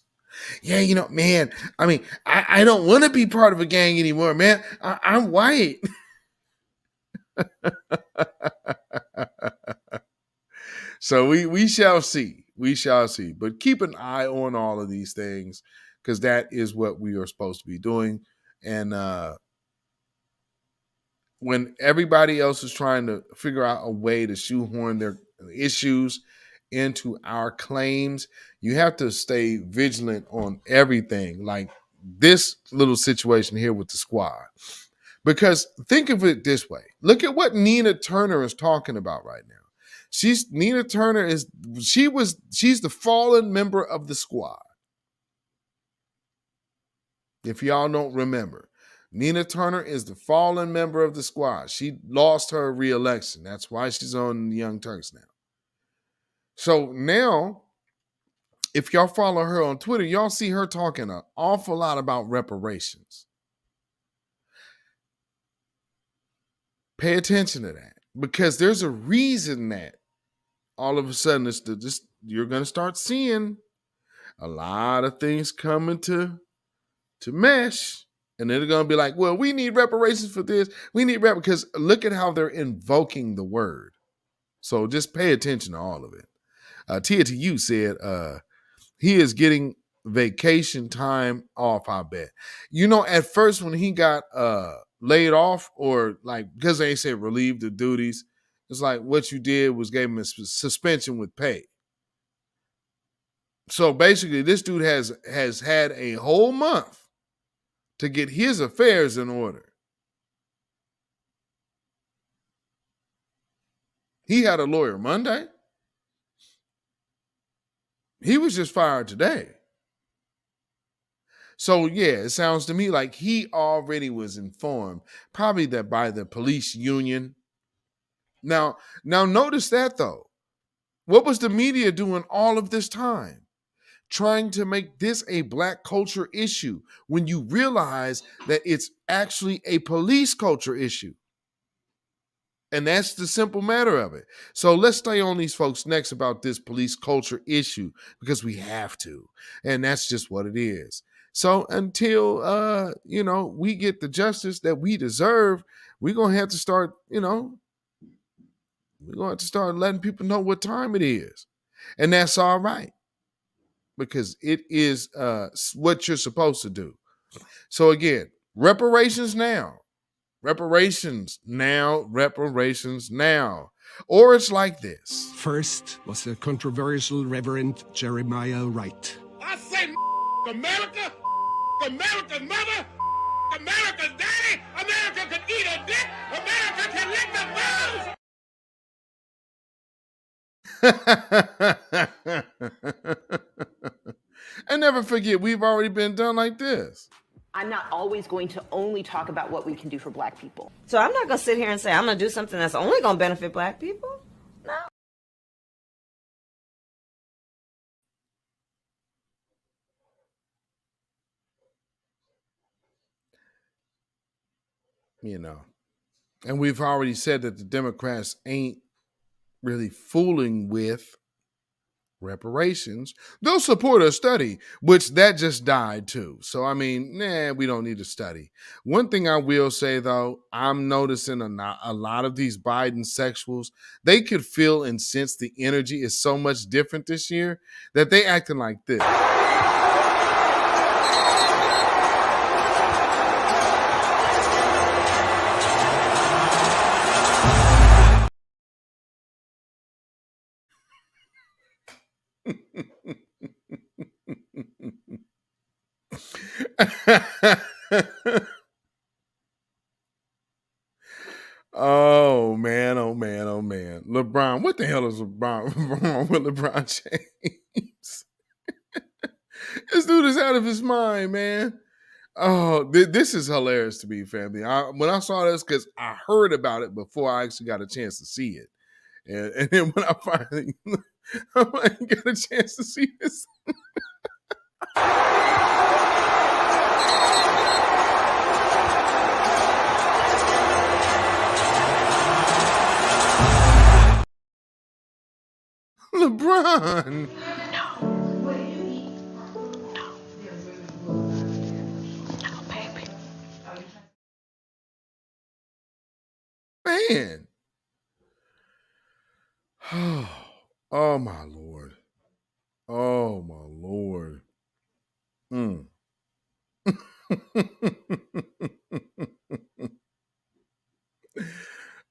Yeah, man, I mean, I don't want to be part of a gang anymore, man. I'm white. So we shall see. We shall see. But keep an eye on all of these things because that is what we are supposed to be doing. And when everybody else is trying to figure out a way to shoehorn their issues into our claims, you have to stay vigilant on everything, like this little situation here with the squad. Because think of it this way. Look at what Nina Turner is talking about right now. She's the fallen member of the squad. If y'all don't remember, Nina Turner is the fallen member of the squad. She lost her re-election. That's why she's on the Young Turks now. So now, if y'all follow her on Twitter, y'all see her talking an awful lot about reparations. Pay attention to that because there's a reason that all of a sudden you're going to start seeing a lot of things coming to mesh. And they're going to be like, well, we need reparations for this. We need because look at how they're invoking the word. So just pay attention to all of it. Tia to you said he is getting vacation time off, I bet. At first when he got laid off or like, because they said relieved the duties, it's like what you did was gave him a suspension with pay. So basically this dude has had a whole month to get his affairs in order. He had a lawyer Monday. He was just fired today. So yeah, it sounds to me like he already was informed, probably that by the police union. Now notice that though. What was the media doing all of this time? Trying to make this a Black culture issue when you realize that it's actually a police culture issue. And that's the simple matter of it. So let's stay on these folks next about this police culture issue, because we have to. And that's just what it is. So until, we get the justice that we deserve, we're going to have to start, we're going to have to start letting people know what time it is. And that's all right, because it is what you're supposed to do. So again, reparations now. Reparations now, reparations now. Or it's like this. First was the controversial Reverend Jeremiah Wright. I say America, America's mother, America's daddy, America can eat a dick, America can lick the balls. And never forget, we've already been done like this. I'm not always going to only talk about what we can do for black people. So I'm not going to sit here and say I'm going to do something that's only going to benefit black people. No. And we've already said that the Democrats ain't really fooling with reparations. They'll support a study, which that just died too. So, we don't need a study. One thing I will say, though, I'm noticing a lot of these Biden sexuals, they could feel and sense the energy is so much different this year that they acting like this. Oh man, oh man, oh man. LeBron, what the hell is wrong with LeBron James? This dude is out of his mind, man. Oh, this is hilarious to me, family. When I saw this, because I heard about it before I actually got a chance to see it. And then when I finally got a chance to see this. LeBron. No, baby. Man. Oh my Lord. Oh my Lord.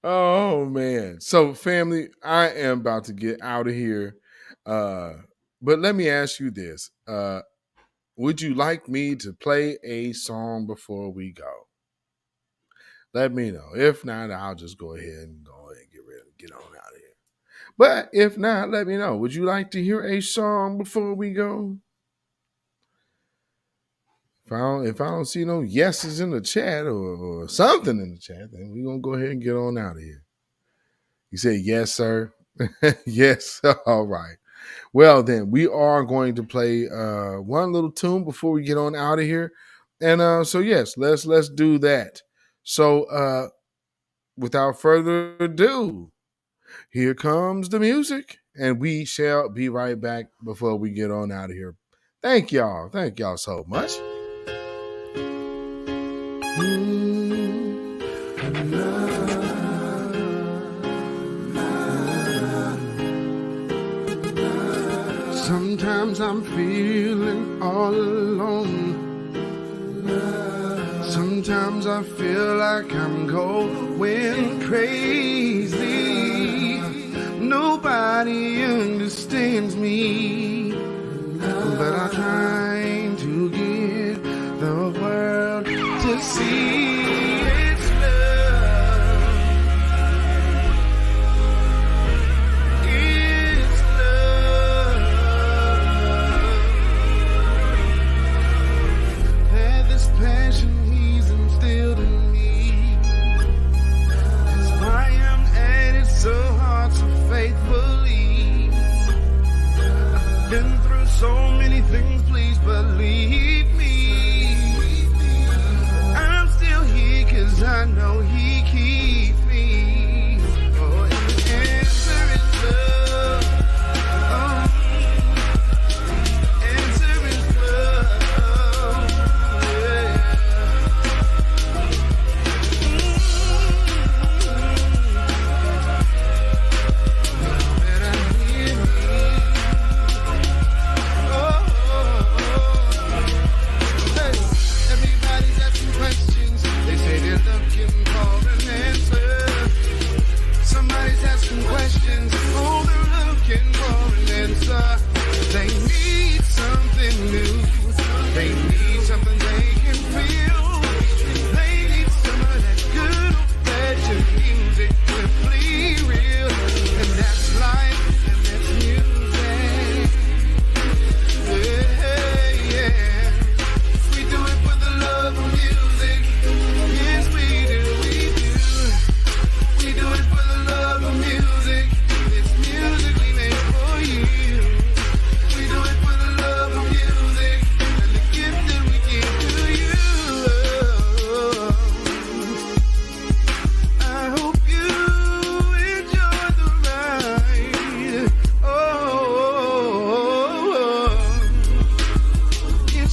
Oh man. So family, I am about to get out of here. But let me ask you this. Would you like me to play a song before we go? Let me know. If not, I'll just go ahead and get on out of here. But if not, let me know. Would you like to hear a song before we go? If I don't see no yeses in the chat or something in the chat, then we're going to go ahead and get on out of here. You say, yes, sir. Yes. All right. Well, then we are going to play one little tune before we get on out of here. And so, yes, let's do that. So without further ado, here comes the music, and we shall be right back before we get on out of here. Thank y'all. Thank y'all so much. Sometimes I'm feeling all alone. Sometimes I feel like I'm going crazy. Nobody understands me, but I'm trying to get the world to see it's love. It's love. That this passion he's instilled in me. That's why I'm at it so hard, so faithfully. I've been through so many things, please believe me. I'm still here.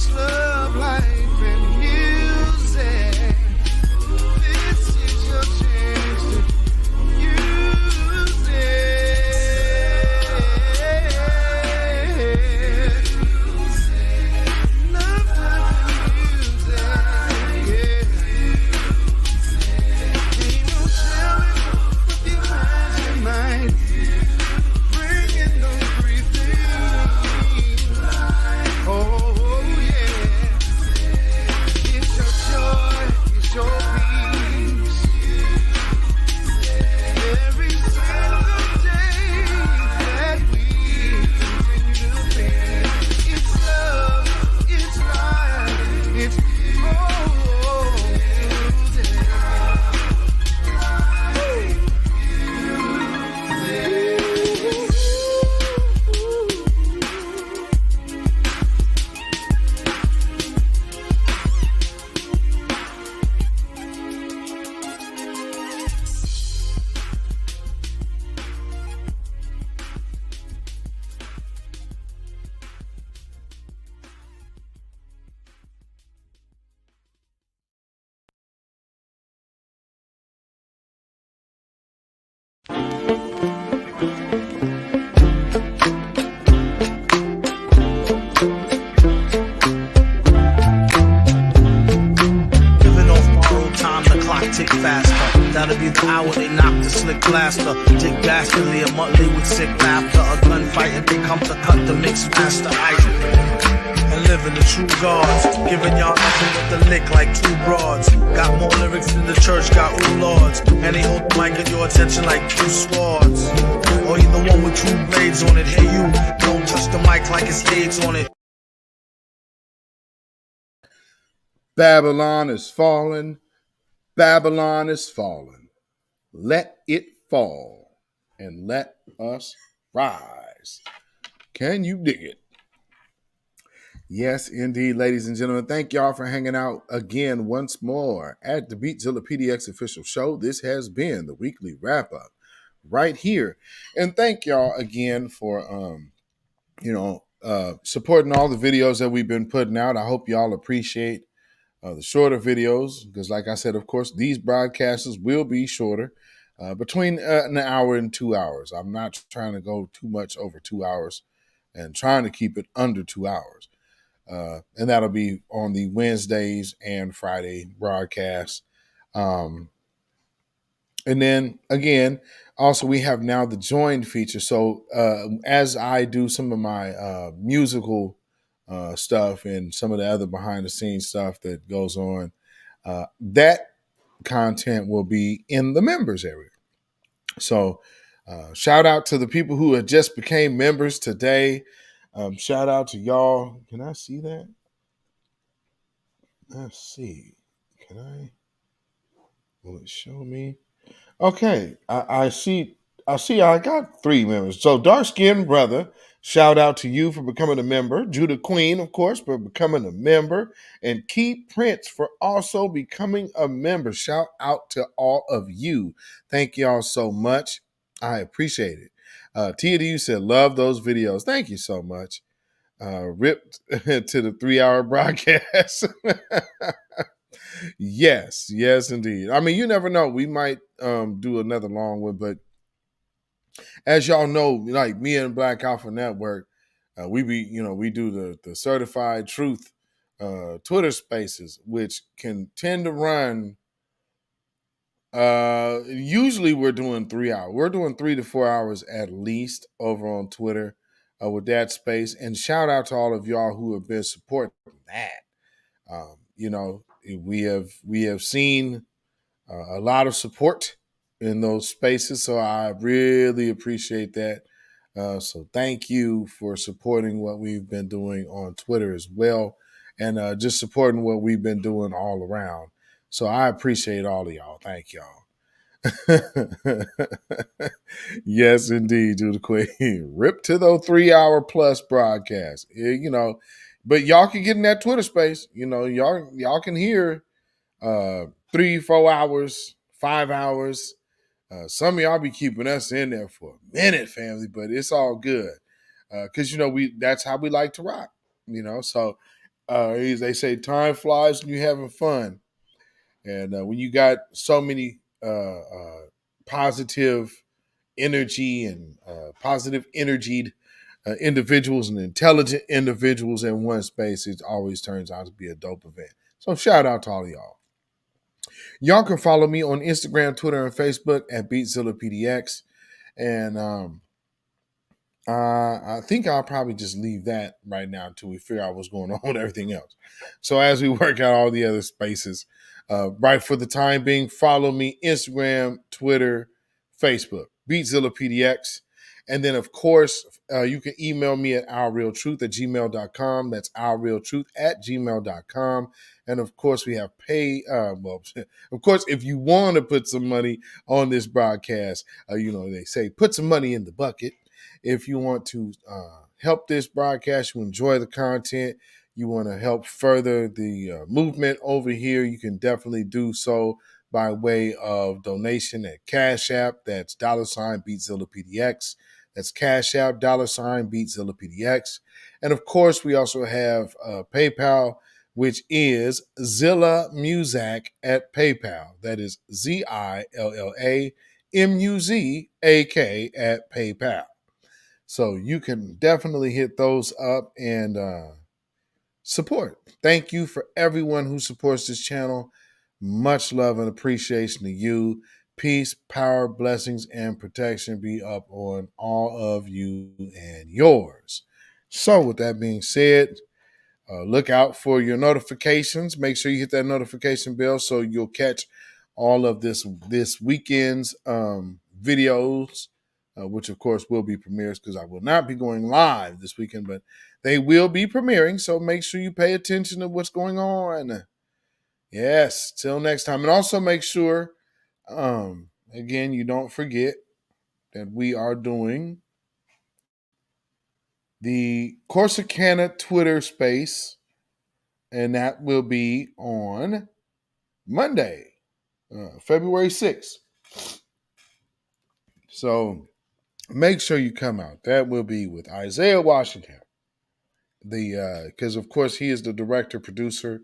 It's love, life, and music. This is your chance to use it. Love, life, and music. Ain't no telling what the imagined might bring in those three things. Oh, yeah. It's your joy, it's your peace. Every single day that we continue to be. It's love, it's life, it's music. Living off borrowed time, the clock tick faster. That'll be the hour they knock the slick blaster. Dick dastardly, a monthly with sick laughter. A gunfight and they come to cut the mix master. And living the true gods. Giving y'all nothing but the lick like two broads. Got more lyrics than the church got ooh lords. And they hold the mic at your attention like two swords. Or you the one with two blades on it. Hey you, don't touch the mic like it's AIDS on it. Babylon is fallen. Babylon is fallen. Let it fall and let us rise. Can you dig it? Yes, indeed, ladies and gentlemen. Thank y'all for hanging out again once more at the beatzillapdx official show. This has been the weekly wrap up right here. And thank y'all again for supporting all the videos that we've been putting out. I hope y'all appreciate the shorter videos, because like I said, of course, these broadcasts will be shorter, between an hour and 2 hours. I'm not trying to go too much over 2 hours and trying to keep it under 2 hours. And that'll be on the Wednesdays and Friday broadcasts. And then again, also we have now the joined feature. So as I do some of my musical stuff and some of the other behind the scenes stuff that goes on, that content will be in the members area. So shout out to the people who have just became members today. Shout out to y'all. Can I see that? Let's see. Can I? Will it show me? Okay, I see. I got 3 members. So, Dark Skin Brother, shout out to you for becoming a member. Judah Queen, of course, for becoming a member. And Keith Prince for also becoming a member. Shout out to all of you. Thank y'all so much. I appreciate it. TDU said, love those videos. Thank you so much. Ripped to the 3-hour broadcast. Yes, indeed. I mean, you never know. We might do another long one, but as y'all know, like me and Black Alpha Network, we do the Certified Truth Twitter Spaces, which can tend to run. Usually we're doing 3 hours. We're doing 3 to 4 hours at least over on Twitter with that space. And shout out to all of y'all who have been supporting that. We have seen a lot of support in those spaces, so I really appreciate that. So thank you for supporting what we've been doing on Twitter as well, and just supporting what we've been doing all around. So I appreciate all of y'all. Thank y'all. Yes, indeed, Judah Queen. Rip to those 3-hour plus broadcasts. But y'all can get in that Twitter space. Y'all can hear 3-4 hours, 5 hours. Some of y'all be keeping us in there for a minute, family, but it's all good. Because that's how we like to rock. So They say time flies when you're having fun. And when you got so many positive energy and positive energied individuals and intelligent individuals in one space, it always turns out to be a dope event. So shout out to all of y'all. Y'all can follow me on Instagram, Twitter, and Facebook at beatzillapdx. And I think I'll probably just leave that right now until we figure out what's going on with everything else. So as we work out all the other spaces, right for the time being, follow me Instagram, Twitter, Facebook, beatzillapdx. And then, of course, you can email me at ourrealtruth@gmail.com. That's ourrealtruth@gmail.com. And, of course, we have of course, if you want to put some money on this broadcast, they say put some money in the bucket. If you want to help this broadcast, you enjoy the content, you want to help further the movement over here, you can definitely do so by way of donation at CashApp. That's $beatzillapdx. That's CashApp, $beatzillapdx. And of course, we also have PayPal, which is Zilla Muzak at PayPal. That is ZILLAMUZAK at PayPal. So you can definitely hit those up and support. Thank you for everyone who supports this channel. Much love and appreciation to you. Peace, power, blessings, and protection be up on all of you and yours. So with that being said, look out for your notifications. Make sure you hit that notification bell so you'll catch all of this weekend's videos, which of course will be premieres because I will not be going live this weekend, but they will be premiering. So make sure you pay attention to what's going on. Yes, till next time. And also make sure, again, you don't forget that we are doing the Corsicana Twitter space, and that will be on Monday, February 6th. So make sure you come out. That will be with Isaiah Washington, because of course he is the director, producer,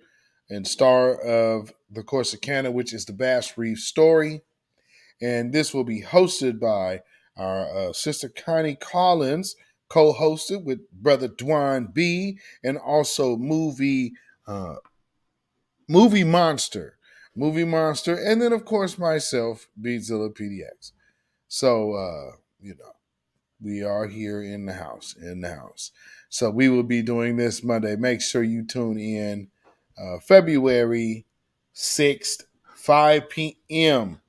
and star of the Corsicana, which is the Bass Reef story. And this will be hosted by our sister Connie Collins, co-hosted with brother Dwan B, and also movie monster, and then of course myself, Beatzilla PDX. So we are here in the house. So we will be doing this Monday. Make sure you tune in February 6th, 5 p.m.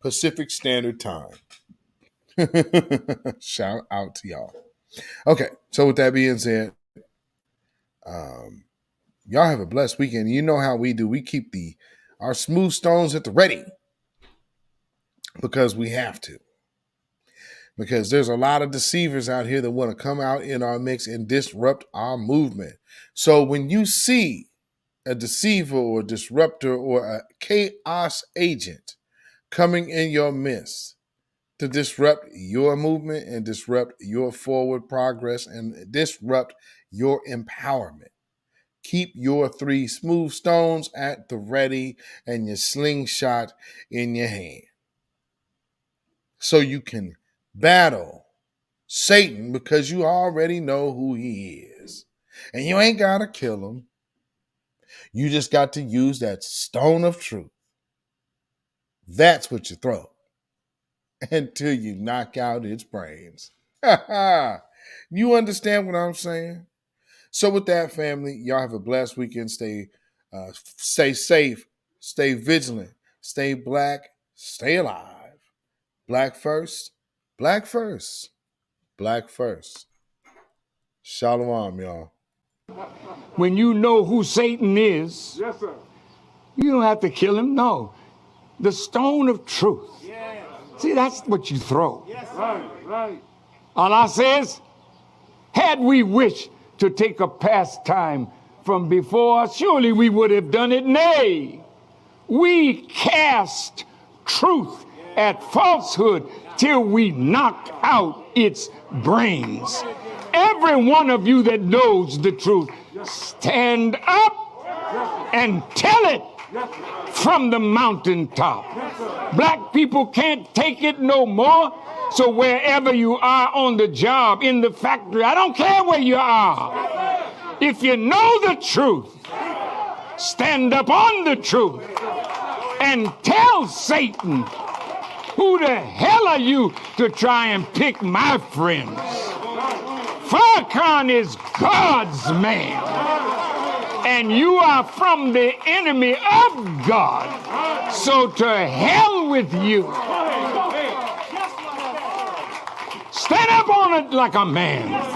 Pacific Standard Time. Shout out to y'all. Okay, so with that being said, y'all have a blessed weekend. You know how we do. We keep our smooth stones at the ready because we have to. Because there's a lot of deceivers out here that want to come out in our mix and disrupt our movement. So when you see a deceiver or disruptor or a chaos agent coming in your midst to disrupt your movement and disrupt your forward progress and disrupt your empowerment, keep your 3 smooth stones at the ready and your slingshot in your hand so you can battle Satan, because you already know who he is. And you ain't got to kill him. You just got to use that stone of truth. That's what you throw until you knock out its brains. You understand what I'm saying? So with that, family, y'all have a blessed weekend. Stay safe, stay vigilant, stay black, stay alive. Black first, black first, black first. Shalom, y'all. When you know who Satan is, yes, sir, you don't have to kill him. No. The stone of truth. Yeah. See, that's what you throw. Yes, right. Allah says, had we wished to take a pastime from before, surely we would have done it. Nay, we cast truth at falsehood till we knocked out its brains. Every one of you that knows the truth, Stand up and tell it from the mountaintop. Black people can't take it no more. So wherever you are on the job, in the factory, I don't care where you are. If you know the truth, stand up on the truth and tell Satan, who the hell are you to try and pick my friends? Farrakhan is God's man, and you are from the enemy of God. So to hell with you. Stand up on it like a man.